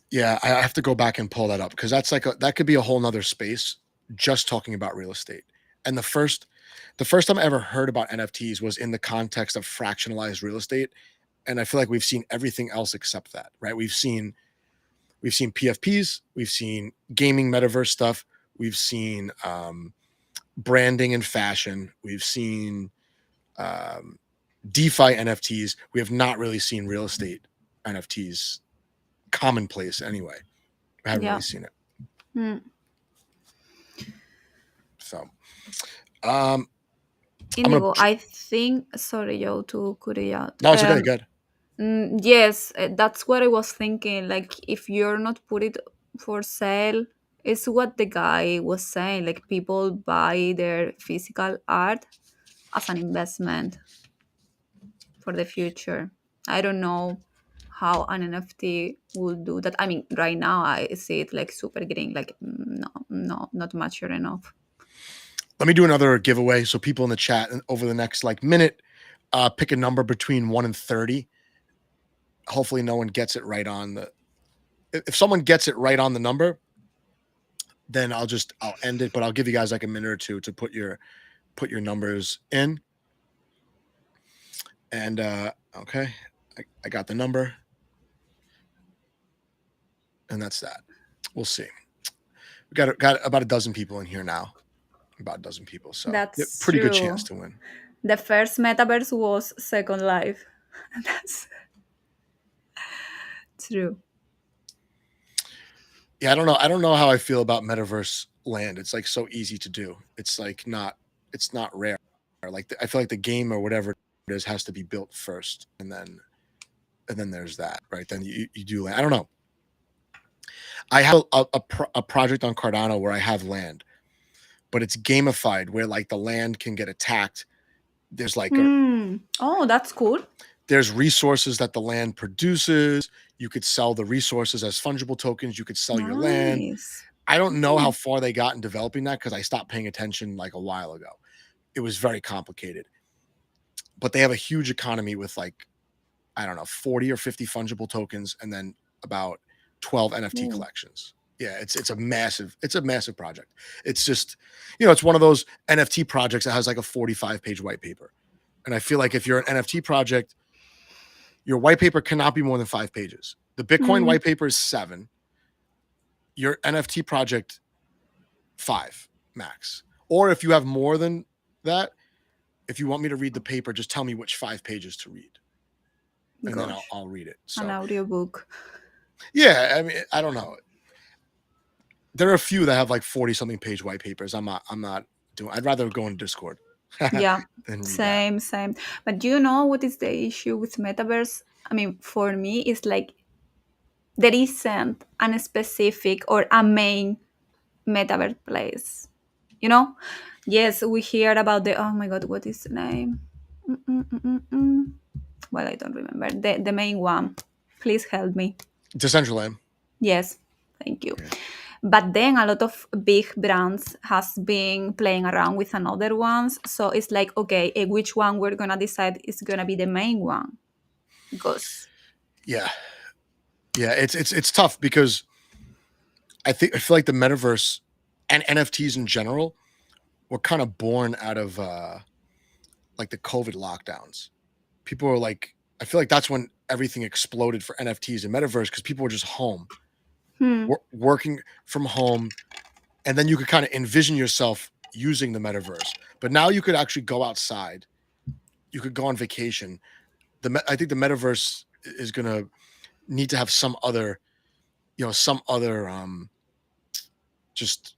Yeah, I have to go back and pull that up because that could be a whole nother space just talking about real estate. And the first time I ever heard about NFTs was in the context of fractionalized real estate. And I feel like we've seen everything else except that, right? We've seen We've seen PFPs, we've seen gaming metaverse stuff, we've seen branding and fashion, we've seen um, DeFi NFTs. We have not really seen real estate NFTs commonplace anyway. I haven't really Yeah. seen it. Mm. So um, I'm gonna. Indigo, I think. Sorry, Joe, to cut you out. No, it's okay. Good. Yes, that's what I was thinking. Like, if you're not put it for sale, it's what the guy was saying. Like, people buy their physical art as an investment for the future. I don't know how an NFT will do that. I mean, right now I see it like super green. Like, no, no, not mature enough. Let me do another giveaway. So people in the chat and over the next like minute, pick a number between 1 and 30. Hopefully, no one gets it right on the. If someone gets it right on the number, then I'll end it. But I'll give you guys like a minute or two to put your numbers in. And okay, I got the number, and that's that. We'll see. We got about a dozen people in here now. About a dozen people, so yep, That's pretty good chance true. to win. The first metaverse was Second Life. That's true. Yeah, I don't know. I don't know how I feel about metaverse land. It's like so easy to do. It's like not. It's not rare. Like I feel like the game or whatever it is has to be built first, and then there's that, right? Then you do land. I don't know. I have a project on Cardano where I have land, but it's gamified where like the land can get attacked. There's like a Oh, that's cool. there's resources that the land produces. You could sell the resources as fungible tokens. You could sell your land. Nice. I don't know how Hmm. far they got in developing that because I stopped paying attention like a while ago. It was very complicated, but they have a huge economy with like, I don't know, 40 or 50 fungible tokens and then about 12 NFT Ooh. collections. Yeah, it's a massive project. It's just, it's one of those NFT projects that has like a 45-page white paper. And I feel like if you're an NFT project, your white paper cannot be more than 5 pages. The Bitcoin Hmm. white paper is 7. Your NFT project, 5 max. Or if you have more than that, if you want me to read the paper, just tell me which 5 pages to read, and then Gosh, I'll read it. an So audiobook. yeah, I mean, I don't know. There are a few that have like 40 something page white papers. I'm not doing. I'd rather go in Discord Yeah, than read that. same, same. But do you know what is the issue with metaverse? I mean, for me, it's like there isn't a specific or a main metaverse place. You know? Yes, we hear about the, oh my god, what is the name? Mm-mm-mm-mm-mm. Well, I don't remember the main one. Please help me. Decentraland. Yes, thank you. Yeah. But then a lot of big brands has been playing around with another ones, so it's like, okay, which one we're gonna decide is gonna be the main one? Because Yeah. Yeah. It's tough because I feel like the metaverse and NFTs in general were kind of born out of like the COVID lockdowns. People were like, I feel like that's when everything exploded for NFTs and metaverse because people were just home, hmm, working from home, and then you could kind of envision yourself using the metaverse. But now you could actually go outside. You could go on vacation. I think the metaverse is going to need to have some other just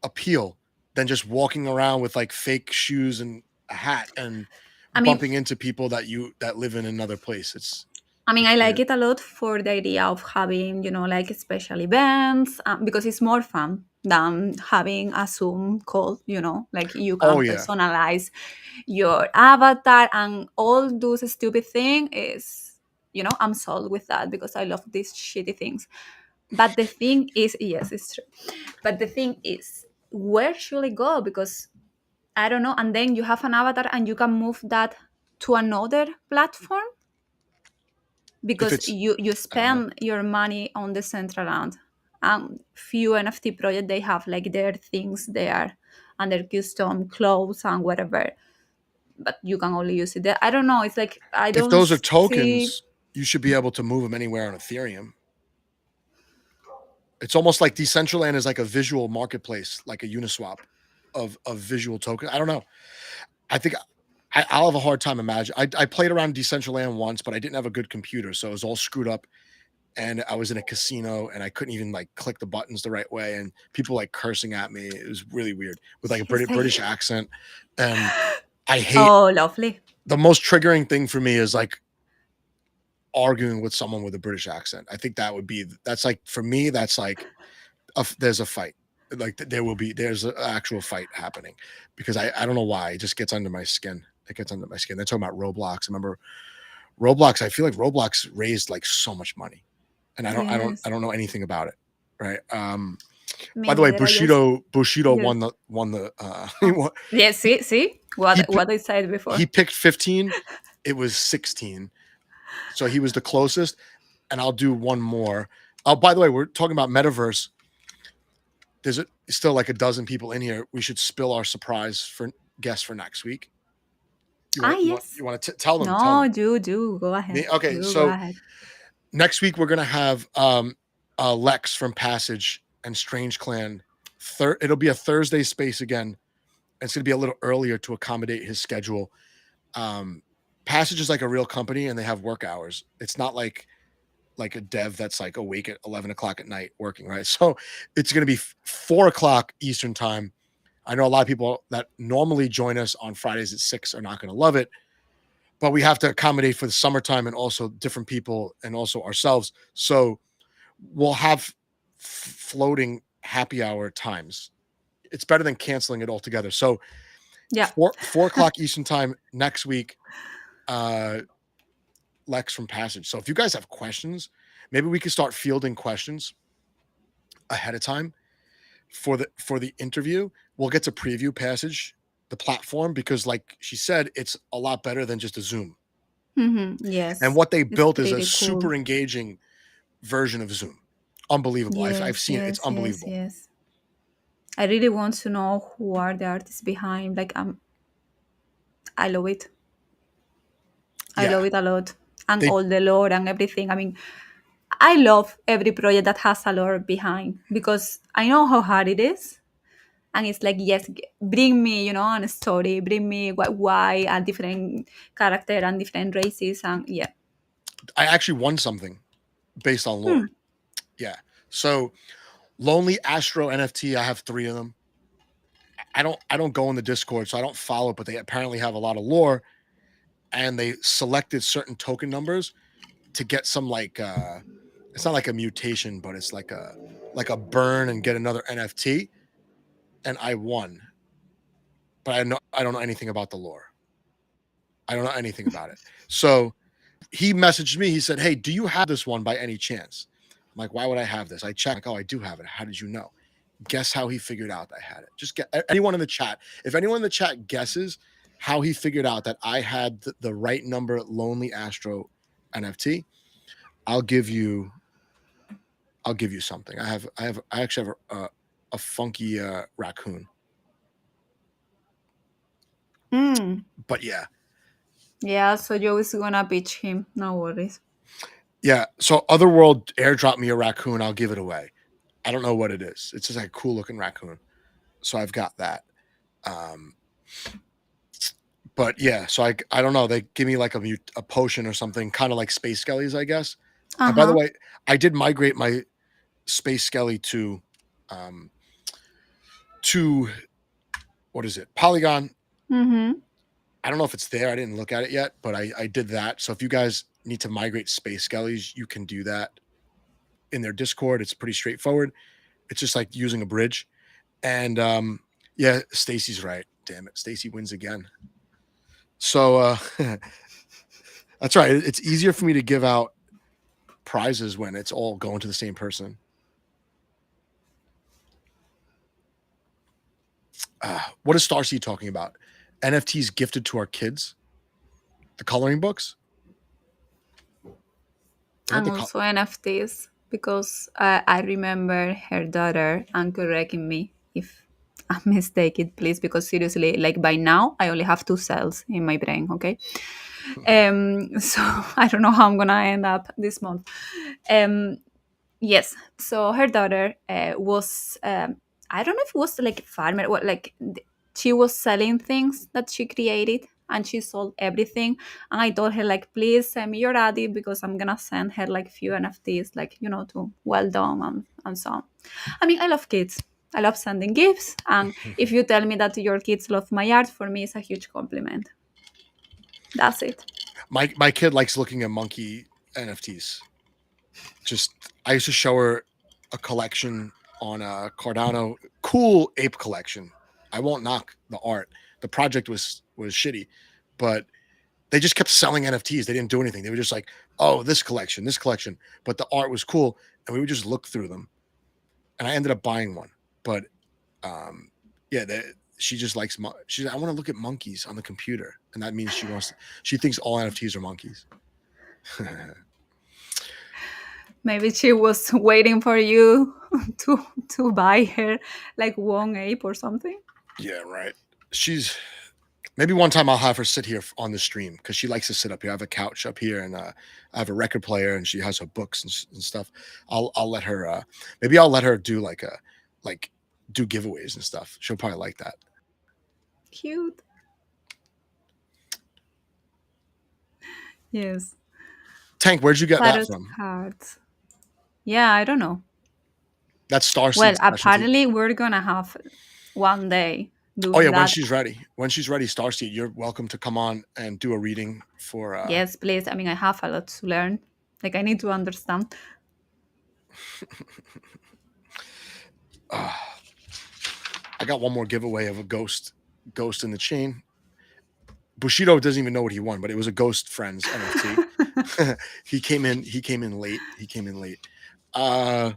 appeal than just walking around with like fake shoes and a hat and I mean, bumping into people that live in another place. I It's like weird. it a lot for the idea of having, like special events, because it's more fun than having a Zoom call, like you Oh can yeah. personalize your avatar and all those stupid thing is, I'm sold with that because I love these shitty things. But the thing is, yes, it's true. But the thing is, where should I go? Because I don't know. And then you have an avatar and you can move that to another platform If because it's you I don't know. spend your money on the central land. Few NFT projects they have like their things there and their custom clothes and whatever, but you can only use it there. I don't know. It's like I If don't those are see. tokens, you should be able to move them anywhere on Ethereum. It's almost like Decentraland is like a visual marketplace, like a Uniswap of visual token. I don't know. I think I'll have a hard time imagining. I played around Decentraland once, but I didn't have a good computer, so it was all screwed up. And I was in a casino, and I couldn't even like click the buttons the right way, and people like cursing at me. It was really weird with like a Yes, British accent, and I hate. Oh, lovely. The most triggering thing for me is like arguing with someone with a British accent. I think that's like for me that's like there's a fight. Like there's an actual fight happening because I don't know why it just gets under my skin. It gets under my skin. They're talking about Roblox. I remember Roblox. I feel like Roblox raised like so much money, and I Yes. don't know anything about it. Right. Me By the way, neither. I just Bushido yes. won the Oh. Yes, see he what I said before. he picked 15. It was 16. So he was the closest. And I'll do one more. Oh, by the way, we're talking about metaverse. There's still like a dozen people in here. We should spill our surprise for guests for next week. Yes. You want to tell them? Tell No, them. do go ahead. Okay, You go so ahead. next week we're gonna have Lex from Passage and Strange Clan. It'll be a Thursday space again. It's gonna be a little earlier to accommodate his schedule. Um, Passage is like a real company and they have work hours. It's not like a dev that's like awake at 11 o'clock at night working, right? So it's going to be 4 o'clock Eastern time. I know a lot of people that normally join us on Fridays at 6 are not going to love it, but we have to accommodate for the summertime and also different people and also ourselves. So we'll have floating happy hour times. It's better than canceling it altogether. So Yeah. 4 o'clock Eastern time next week, uh, Lex from Passage. So if you guys have questions, maybe we can start fielding questions ahead of time for the interview. We'll get to preview Passage, the platform, because like she said, it's a lot better than just a Zoom. And Yes. what they It's built is a pretty cool. super engaging version of Zoom. Unbelievable. I've Yes, seen it. It's yes, yes, unbelievable. yes. I really want to know who are the artists behind. Like I love it. I Yeah. love it a lot. And They all the lore and everything. I mean, I love every project that has a lore behind because I know how hard it is. And it's like, yes, bring me, on a story, bring me why a different character and different races. And yeah. I actually won something based on lore. Hmm. Yeah. So Lonely Astro NFT, I have 3 of them. I don't go in the Discord, so I don't follow, but they apparently have a lot of lore and they selected certain token numbers to get some like it's not like a mutation, but it's like a burn and get another NFT. And I won, but I don't know anything about the lore. I don't know anything about it. So he messaged me. He said, "Hey, do you have this one by any chance?" I'm like, "Why would I have this?" I checked. Like, oh, I do have it. How did you know? Guess how he figured out I had it. Just get anyone in the chat. If anyone in the chat guesses how he figured out that I had the right number Lonely Astro NFT, I'll give you something. I actually have a funky raccoon. Mm. But yeah. Yeah, so Joe is gonna pitch him. No worries. Yeah. So Otherworld airdrop me a raccoon, I'll give it away. I don't know what it is. It's just like a cool looking raccoon. So I've got that. Um but yeah, so I don't know. They give me like a potion or something, kind of like Space Skellies, I guess. Uh And by the huh. way, I did migrate my Space Skelly um to what is it? Polygon. Mm-hmm. I don't know if it's there. I didn't look at it yet, but I did that. So if you guys need to migrate Space Skellies, you can do that in their Discord. It's pretty straightforward. It's just like using a bridge. And yeah, Stacy's right. Damn it. Stacy wins again. So that's right. It's easier for me to give out prizes when it's all going to the same person. What is Starseed talking about? NFTs gifted to our kids? The coloring books? What And the also NFTs because I remember her daughter and correcting me if I'm mistaken, please. Because seriously, like by now, I only have 2 cells in my brain. Okay, so I don't know how I'm gonna end up this month. Um, Yes. So her daughter was, I don't know if it was like a farmer, what like she was selling things that she created and she sold everything. And I told her like, please send me your ID because I'm gonna send her like few NFTs, like to well done and so on. I mean, I love kids. I love sending gifts, and if you tell me that your kids love my art, for me, it's a huge compliment. That's it. My kid likes looking at monkey NFTs. Just I used to show her a collection on a Cardano, cool ape collection. I won't knock the art. The project was shitty, but they just kept selling NFTs. They didn't do anything. They were just like, oh, this collection, this collection. But the art was cool, and we would just look through them. And I ended up buying one. But um, yeah, she just likes. She's. I want to look at monkeys on the computer, and that means she wants. She thinks all NFTs are monkeys. Maybe she was waiting for you to buy her like one ape or something. Yeah, right. She's maybe one time I'll have her sit here on the stream because she likes to sit up here. I have a couch up here, and I have a record player, and she has her books and stuff. I'll let her. Maybe I'll let her do like do giveaways and stuff. She'll probably like that. Cute. Yes. Tank, where'd you get that Tarot from? cards. Yeah, I don't know. That's Well, Starseed specialty. apparently we're gonna have one day Oh yeah, doing when that. she's ready. When she's ready, Starseed, you're welcome to come on and do a reading for. Yes, please. I mean, I have a lot to learn. Like, I need to understand. uh I got one more giveaway of a ghost in the chain. Bushido doesn't even know what he won, but it was a Ghost Friends NFT. He came in. He came in late. He came in late. Uh,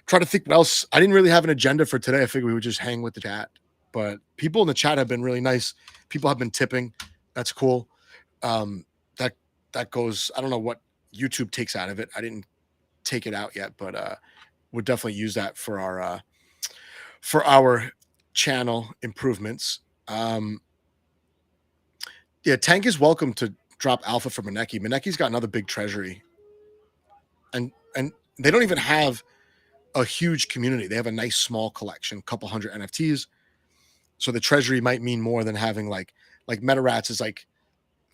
try to think what else. I didn't really have an agenda for today. I figured we would just hang with the chat. But people in the chat have been really nice. People have been tipping. That's cool. Um, that that goes. I don't know what YouTube takes out of it. I didn't take it out yet, but we'll definitely use that for our channel improvements. Yeah, Tank is welcome to drop alpha for Maneki. Maneki's got another big treasury, and they don't even have a huge community. They have a nice small collection, couple hundred NFTs. So the treasury might mean more than having like MetaRats is like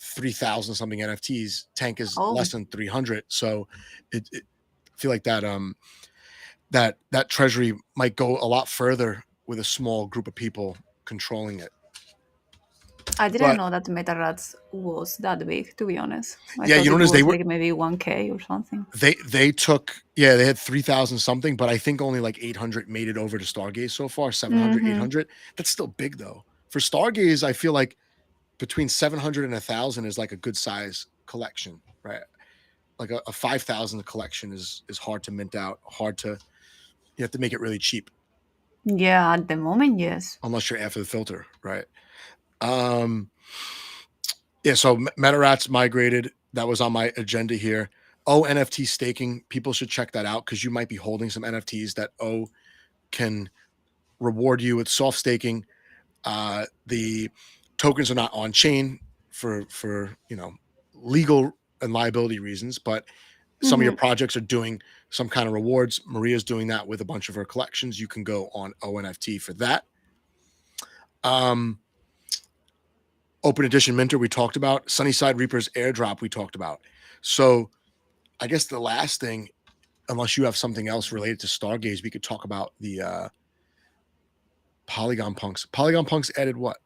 3,000 something NFTs. Tank is less Oh, than 300. So I feel like that treasury might go a lot further with a small group of people controlling it. I didn't But know that MetaRats was that big, to be honest. I yeah, thought you it notice they was were like maybe 1K or something. they took they had 3,000 something, but I think only like 800 made it over to Stargaze so far. 700, Mm-hmm. 800. That's still big though. For Stargaze, I feel like between 700 and 1,000 is like a good size collection, right? Like a 5,000 collection is hard to mint out, hard to you have to make it really cheap Yeah, at the moment, yes. unless you're after the filter, right? Um yeah, so MetaRats migrated. That was on my agenda here. NFT staking, people should check that out because you might be holding some NFTs that can reward you with soft staking. The tokens are not on chain for legal and liability reasons, but some of your Mm-hmm. projects are doing some kind of rewards. Maria's doing that with a bunch of her collections. You can go on ONFT for that. Um, Open Edition Minter we talked about. Sunnyside Reapers airdrop we talked about. So I guess the last thing, unless you have something else related to Stargaze, we could talk about the Polygon Punks. Polygon Punks added what?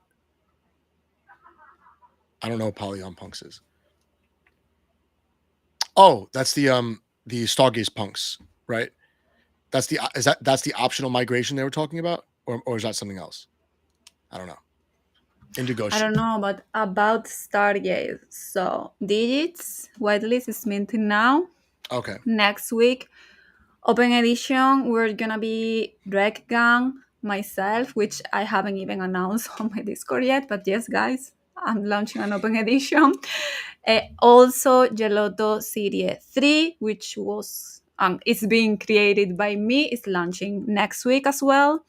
I don't know what Polygon Punks is. Oh, that's the Stargaze Punks, right? That's the optional migration they were talking about, or is that something else? I don't know. Indigo. I don't know about Stargaze. So, Digits, whitelist is minting now. Okay. Next week, Open Edition, we're gonna be Drake Gang, myself, which I haven't even announced on my Discord yet, but yes, guys, I'm launching an Open Edition. Also, Gelato Serie 3, which was it's being created by me, is launching next week as well.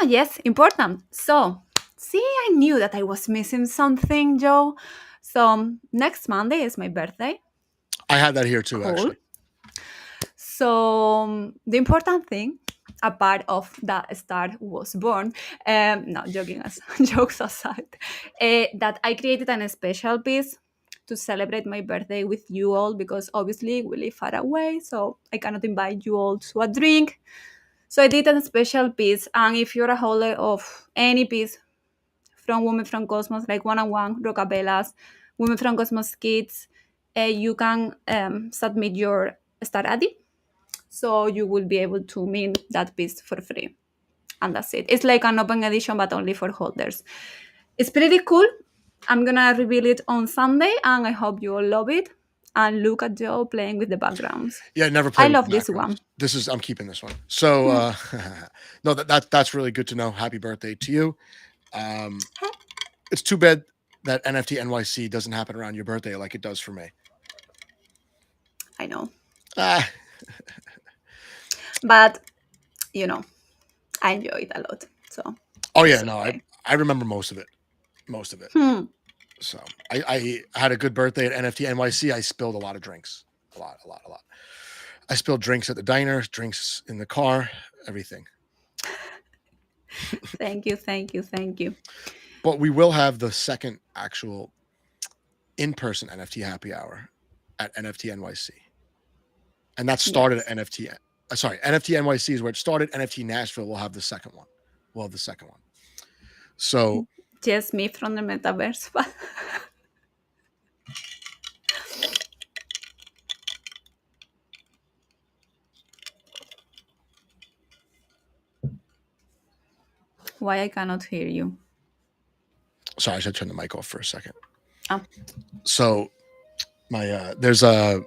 Yes, important. So, see, I knew that I was missing something, Joe. So, next Monday is my birthday. I had that here too, Cool. actually. So the important thing, a part of that star was born. No, joking as jokes aside, that I created a special piece to celebrate my birthday with you all because obviously we live far away, so I cannot invite you all to a drink. So I did a special piece, and if you're a holder of any piece from Women from Cosmos, like One on One, Rockabellas, Women from Cosmos Kids, you can submit your star ID, so you will be able to mint that piece for free. And that's it. It's like an open edition, but only for holders. It's pretty cool. I'm gonna reveal it on Sunday, and I hope you all love it. And look at Joe playing with the backgrounds. Yeah, never I played with the love this backgrounds. one. I'm keeping this one. So Hmm. no, that's really good to know. Happy birthday to you. It's too bad that NFT NYC doesn't happen around your birthday like it does for me. I know, Ah, but you know, I enjoy it a lot, so oh yeah, it's no, okay. I remember most of it, most of it. Hmm. So I had a good birthday at NFT NYC. I spilled a lot of drinks, a lot. I spilled drinks at the diner, drinks in the car, everything. Thank you, thank you, thank you. But we will have the second actual in-person NFT happy hour at NFT NYC, and that started at Yes, NFT. Sorry, NFT NYC is where it started. NFT Nashville will have the second one. We'll have the second one. So just me from the metaverse. But why I cannot hear you? sorry, I should turn the mic off for a second. Oh. So my there's a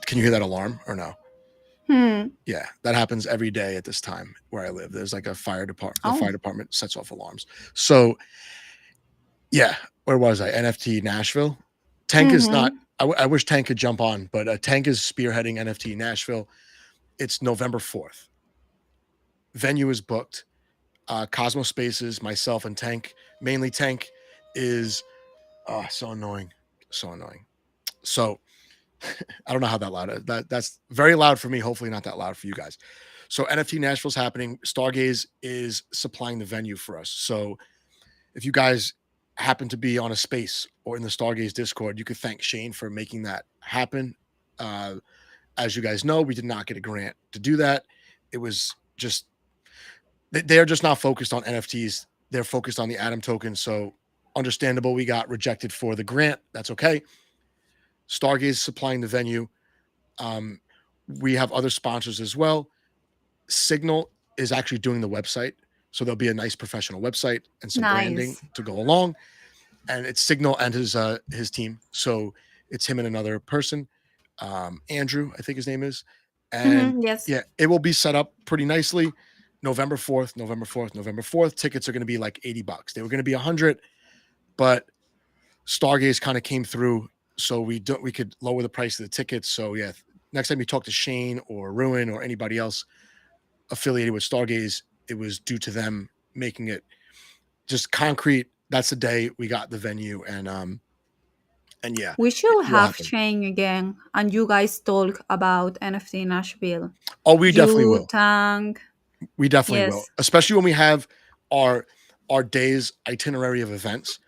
can you hear that alarm or no? Hmm. Yeah, that happens every day at this time where I live. There's like a fire department. The Oh. fire department sets off alarms. So yeah, where was I? NFT Nashville. Tank is not. Mm-hmm. I wish Tank could jump on, but Tank is spearheading NFT Nashville. It's November 4th. Venue is booked. Cosmos Spaces, myself and Tank, mainly Tank, is so annoying, so annoying. So I don't know how that loud is. That's very loud for me. Hopefully not that loud for you guys. So NFT Nashville's happening. Stargaze is supplying the venue for us. So if you guys happen to be on a space or in the Stargaze Discord, you could thank Shane for making that happen. Uh, as you guys know, we did not get a grant to do that. It was just they are just not focused on NFTs. They're focused on the Atom token. So understandable. We got rejected for the grant. That's okay. Stargaze supplying the venue. Um, we have other sponsors as well. Signal is actually doing the website. So there'll be a nice professional website and some branding Nice. to go along. And it's Signal and his team. So it's him and another person, Andrew, I think his name is. And Mm-hmm. Yes. yeah, it will be set up pretty nicely. November 4th, November 4th, November 4th. Tickets are going to be like $80. They were going to be 100, but Stargaze kind of came through, so we could lower the price of the tickets. So yeah, next time you talk to Shane or Ruin or anybody else affiliated with Stargaze, it was due to them making it just concrete. That's the day we got the venue, and yeah, We should it will have happen. Shane again, and you guys talk about NFT Nashville. Oh, we definitely You, will. Tank, We definitely will, yes. especially when we have our our day's itinerary of events.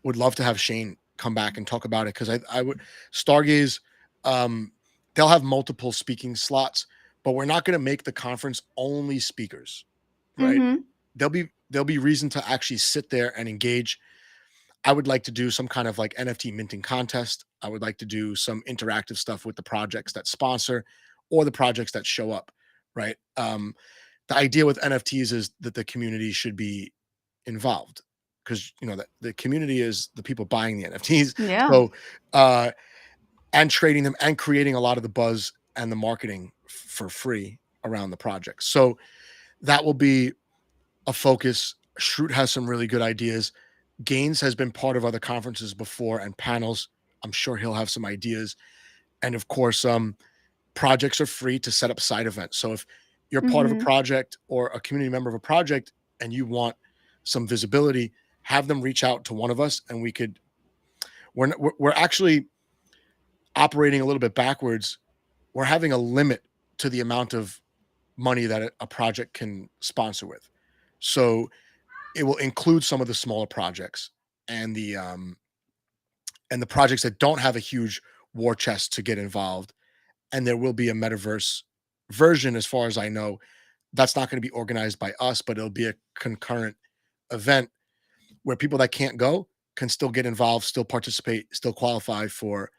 Would love to have Shane come back and talk about it because I would Stargaze. Um, they'll have multiple speaking slots, but we're not going to make the conference only speakers, right? Mm-hmm. There'll be reason to actually sit there and engage. I would like to do some kind of like NFT minting contest. I would like to do some interactive stuff with the projects that sponsor or the projects that show up, right? The idea with NFTs is that the community should be involved because the community is the people buying the NFTs. Yeah. So and trading them and creating a lot of the buzz and the marketing for free around the project. So that will be a focus. Shroot has some really good ideas. Gaines has been part of other conferences before and panels. I'm sure he'll have some ideas. And of course, projects are free to set up side events. So if you're part of a Mm-hmm. project or a community member of a project and you want some visibility, have them reach out to one of us, and we're actually operating a little bit backwards. We're having a limit to the amount of money that a project can sponsor with. So it will include some of the smaller projects and the projects that don't have a huge war chest to get involved. And there will be a metaverse version, as far as I know. That's not going to be organized by us, but it'll be a concurrent event where people that can't go can still get involved, still participate, still qualify for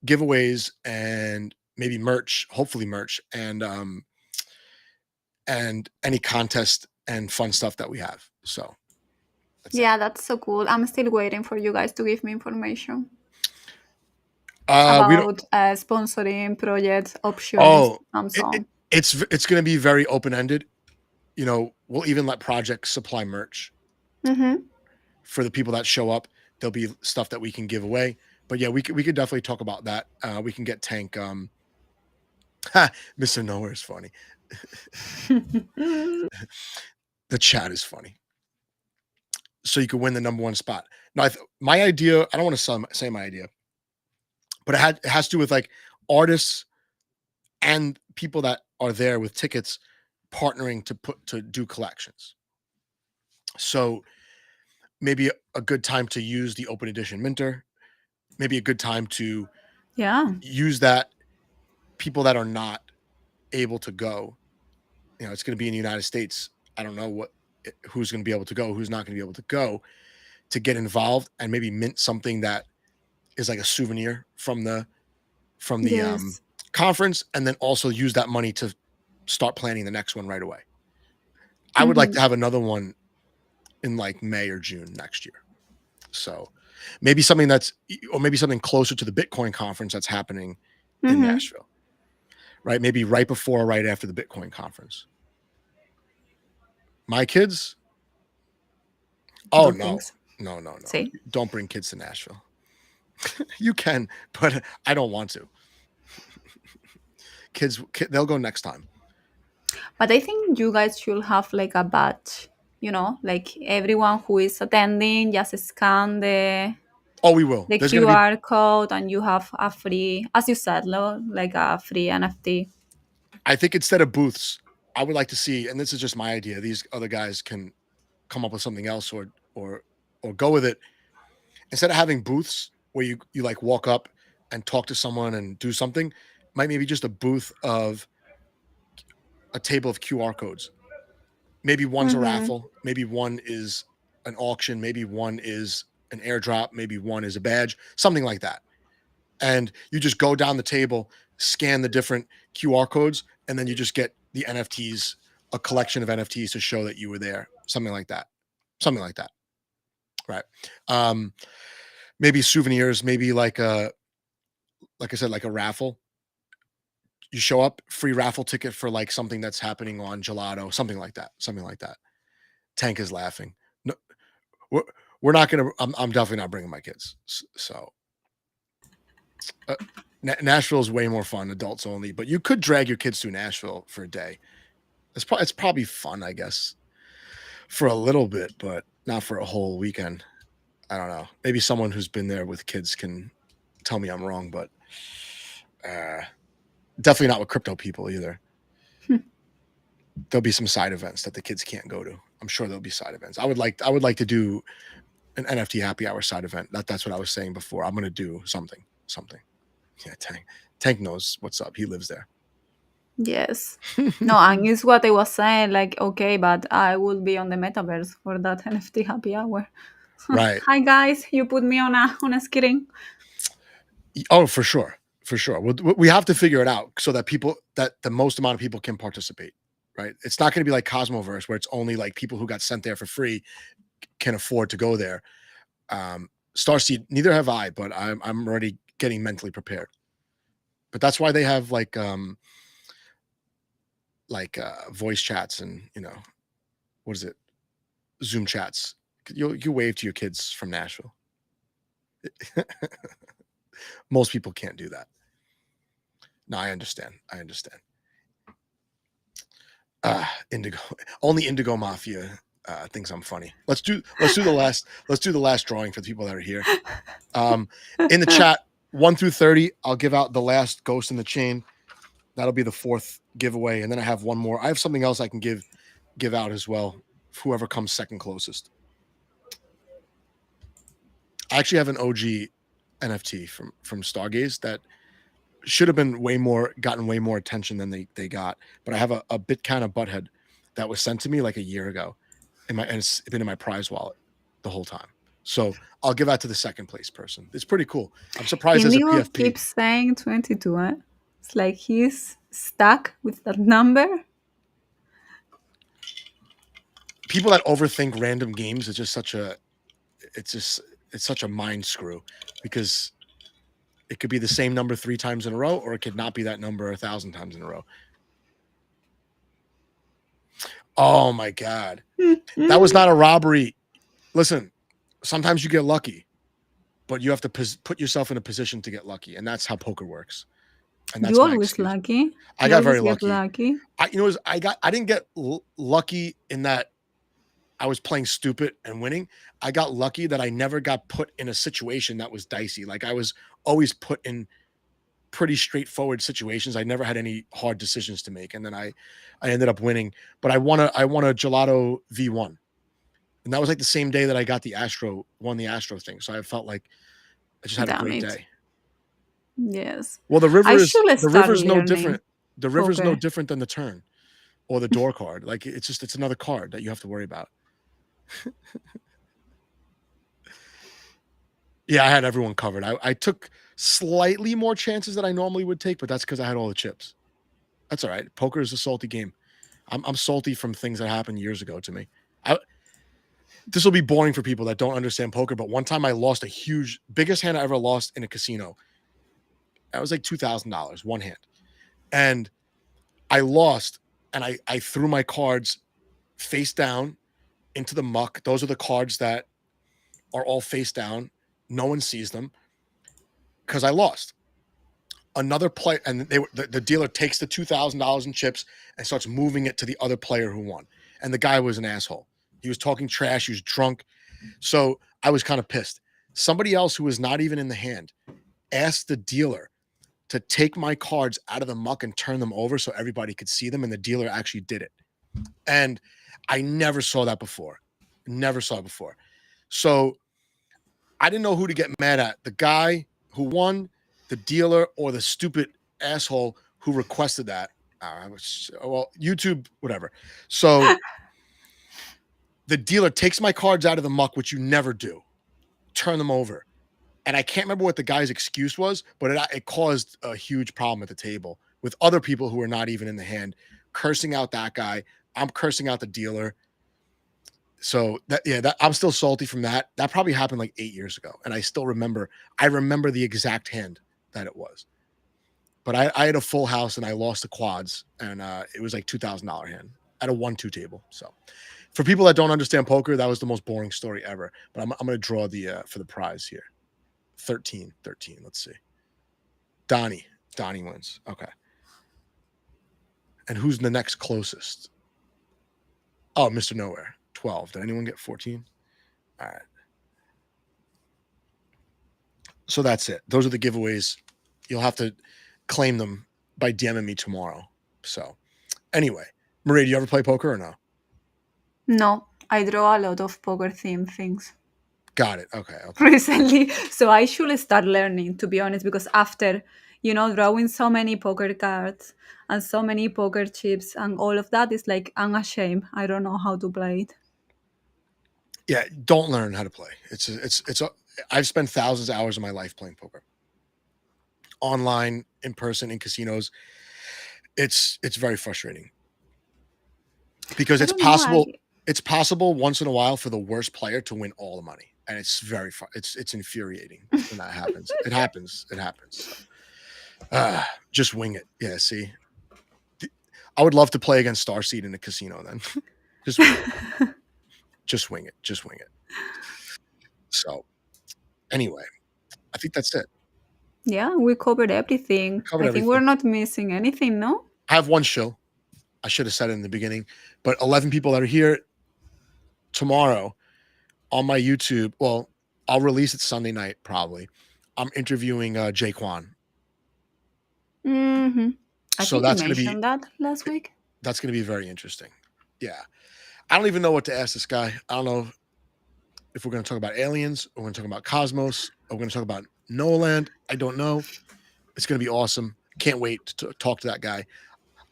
giveaways and maybe merch, hopefully merch, and any contest and fun stuff that we have. So that's that. Yeah, that's so cool. I'm still waiting for you guys to give me information We don't. about sponsoring projects, options, Oh, and so on. it's going to be very open ended. We'll even let projects supply merch Mm-hmm. for the people that show up. There'll be stuff that we can give away. But yeah, we could definitely talk about that. We can get Tank. Mr. Nowhere is funny. The chat is funny. So you could win the number one spot. Now, my idea. I don't want to say my idea, but it has to do with like artists and people that are there with tickets partnering to do collections. So maybe a good time to use the open edition minter. Maybe a good time to Yeah. use that people that are not able to go. It's going to be in the United States. I don't know who's going to be able to go, who's not going to be able to go, to get involved and maybe mint something that is like a souvenir from the Yes. conference, and then also use that money to start planning the next one right away. I would like Mm-hmm. to have another one in like May or June next year. So maybe something closer to the Bitcoin conference that's happening in Mm-hmm. Nashville, right? Maybe right before or right after the Bitcoin conference. My kids? Oh, Don't no. think so. No, no, no. See? Don't bring kids to Nashville. You can, but I don't want to. They'll go next time. But I think you guys should have like a badge, like everyone who is attending just scan Oh, we will. the There's going to be QR code and you have a free, as you said, like a free NFT. I think instead of booths, I would like to see, and this is just my idea. These other guys can come up with something else or go with it. Instead of having booths where you like walk up and talk to someone and do something, might maybe just a booth of a table of QR codes. Maybe one's a Mm-hmm. raffle, maybe one is an auction, maybe one is an airdrop, maybe one is a badge, something like that. And you just go down the table, scan the different QR codes, and then you just get the NFTs, a collection of NFTs to show that you were there, something like that. Something like that. Right. Um, Maybe souvenirs, maybe like I said, like a raffle. You show up, free raffle ticket for like something that's happening on gelato, something like that. Something like that. Tank is laughing. No, we're, we're not gonna. I'm definitely not bringing my kids. So uh, Nashville is way more fun, adults only. But you could drag your kids to Nashville for a day. It's probably fun, I guess, for a little bit, but not for a whole weekend. I don't know. Maybe someone who's been there with kids can tell me I'm wrong, but uh, definitely not with crypto people either. There'll be some side events that the kids can't go to. I'm sure there'll be side events. I would like to do an NFT happy hour side event. That's what I was saying before. I'm gonna do something. Something. Yeah, Tank knows what's up. He lives there. Yes. No, and it's what I was saying, like, okay, but I will be on the metaverse for that NFT happy hour. Right. Hi guys, you put me on a screen. Oh, for sure. For sure. We have to figure it out so that the most amount of people can participate. Right. It's not going to be like Cosmoverse where it's only like people who got sent there for free can afford to go there. Starseed, neither have I, but I'm already getting mentally prepared. But that's why they have voice chats and what is it, Zoom chats. You wave to your kids from Nashville. Most people can't do that. No, I understand. Indigo, only Indigo Mafia thinks I'm funny. Let's do the last drawing for the people that are here. In the chat, 1 through 30, I'll give out the last ghost in the chain. That'll be the fourth giveaway, and then I have one more. I have something else I can give out as well. Whoever comes second closest. I actually have an OG NFT from Stargaze that should have been gotten way more attention than they got. But I have a bit kind of butthead that was sent to me like a year ago, and it's been in my prize wallet the whole time. So I'll give that to the second place person. It's pretty cool. I'm surprised as a Indigo PFP. keeps saying 22, eh? It's like he's stuck with that number. People that overthink random games is just such a it's just it's such a mind screw because it could be the same number 3 times in a row, or it could not be that number 1,000 times in a row. Oh my god, that was not a robbery. Listen, sometimes you get lucky, but you have to put yourself in a position to get lucky, and that's how poker works. And You that's my always excuse. lucky. I You got very always get lucky. lucky. I didn't get lucky in that I was playing stupid and winning. I got lucky that I never got put in a situation that was dicey. Like I was always put in pretty straightforward situations. I never had any hard decisions to make, and then I ended up winning. But I won a gelato V1, and that was like the same day that I got won the Astro thing. So I felt like I just had a Damn great it. day. Yes. Well, I should the start river's no learning different. The river's no poker. different than the turn or the door card. Like it's another card that you have to worry about. Yeah, I had everyone covered. I took slightly more chances than I normally would take, but that's because I had all the chips. That's all right. Poker is a salty game. I'm salty from things that happened years ago to me. This will be boring for people that don't understand poker, but one time I lost biggest hand I ever lost in a casino. That was like $2,000, one hand. And I lost, and I threw my cards face down into the muck. Those are the cards that are all face down. No one sees them because I lost. Another player, and the dealer takes the $2,000 in chips and starts moving it to the other player who won. And the guy was an asshole. He was talking trash. He was drunk. So I was kind of pissed. Somebody else who was not even in the hand asked the dealer to take my cards out of the muck and turn them over so everybody could see them. And the dealer actually did it. And I never saw that before. Never saw it before. So I didn't know who to get mad at. The guy who won, the dealer, or the stupid asshole who requested that. Well, YouTube, whatever. So the dealer takes my cards out of the muck, which you never do, turn them over. And I can't remember what the guy's excuse was, but it caused a huge problem at the table with other people who were not even in the hand, cursing out that guy. I'm cursing out the dealer. So I'm still salty from that. That probably happened like 8 years ago, and I still remember. I remember the exact hand that it was. But I had a full house and I lost the quads, and it was like $2,000 hand at a 1-2 table. So for people that don't understand poker, that was the most boring story ever. But I'm going to draw the for the prize here. 13. Let's see. Donnie wins. Okay. And who's the next closest? Oh, Mr. Nowhere. 12. Did anyone get 14? All right. So that's it. Those are the giveaways. You'll have to claim them by DMing me tomorrow. So anyway, Marie, do you ever play poker or no? No, I draw a lot of poker themed things Got it. Okay. recently. So I should start learning, to be honest, because after, drawing so many poker cards and so many poker chips and all of that, is like, I'm ashamed. I don't know how to play it. Yeah, don't learn how to play. I've spent thousands of hours of my life playing poker. Online, in person, in casinos. It's very frustrating. Because I don't know. it's possible once in a while for the worst player to win all the money. And it's it's infuriating when that happens. It happens. So, just wing it. Yeah, see. I would love to play against Starseed in a casino then. just wing it. Just wing it. So anyway, I think that's it. Yeah, we covered everything. Covered I think we're everything. not missing anything, no? I have one show. I should have said it in the beginning, but 11 people that are here tomorrow on my YouTube. Well, I'll release it Sunday night probably. I'm interviewing Jaquan. Mm-hmm. I So think you mentioned that last week. that's going to be very interesting. Yeah. I don't even know what to ask this guy. I don't know if we're going to talk about aliens, or we're going to talk about cosmos, or we're going to talk about Noland. I don't know. It's going to be awesome. Can't wait to talk to that guy.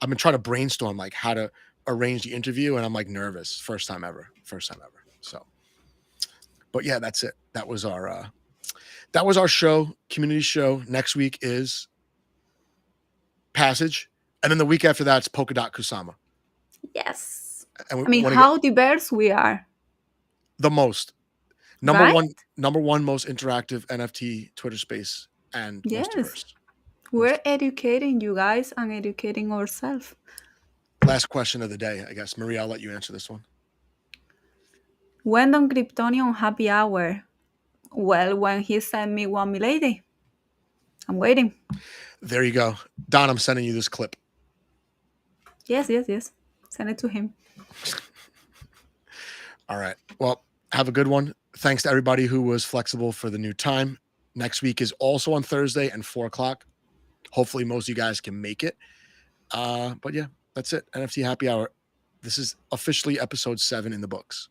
I've been trying to brainstorm like how to arrange the interview, and I'm like nervous. First time ever. First time ever. So, but yeah, that's it. That was our show, community show. Next week is Passage, and then the week after that's Polka Dot Kusama. Yes. And we I mean, want to get how diverse we are, the most right? number one most interactive NFT Twitter space and most Yes. diverse. We're educating you guys and educating ourselves. Last question of the day, I guess. Maria, I'll let you answer this one. When on Kryptonian happy hour? Well, when he sent me one milady. I'm waiting. There you go. Don, I'm sending you this clip. Yes, yes, yes. Send it to him. All right. Well, have a good one. Thanks to everybody who was flexible for the new time. Next week is also on Thursday and 4 o'clock. Hopefully, most of you guys can make it. But yeah, that's it. NFT Happy Hour. This is officially episode 7 in the books.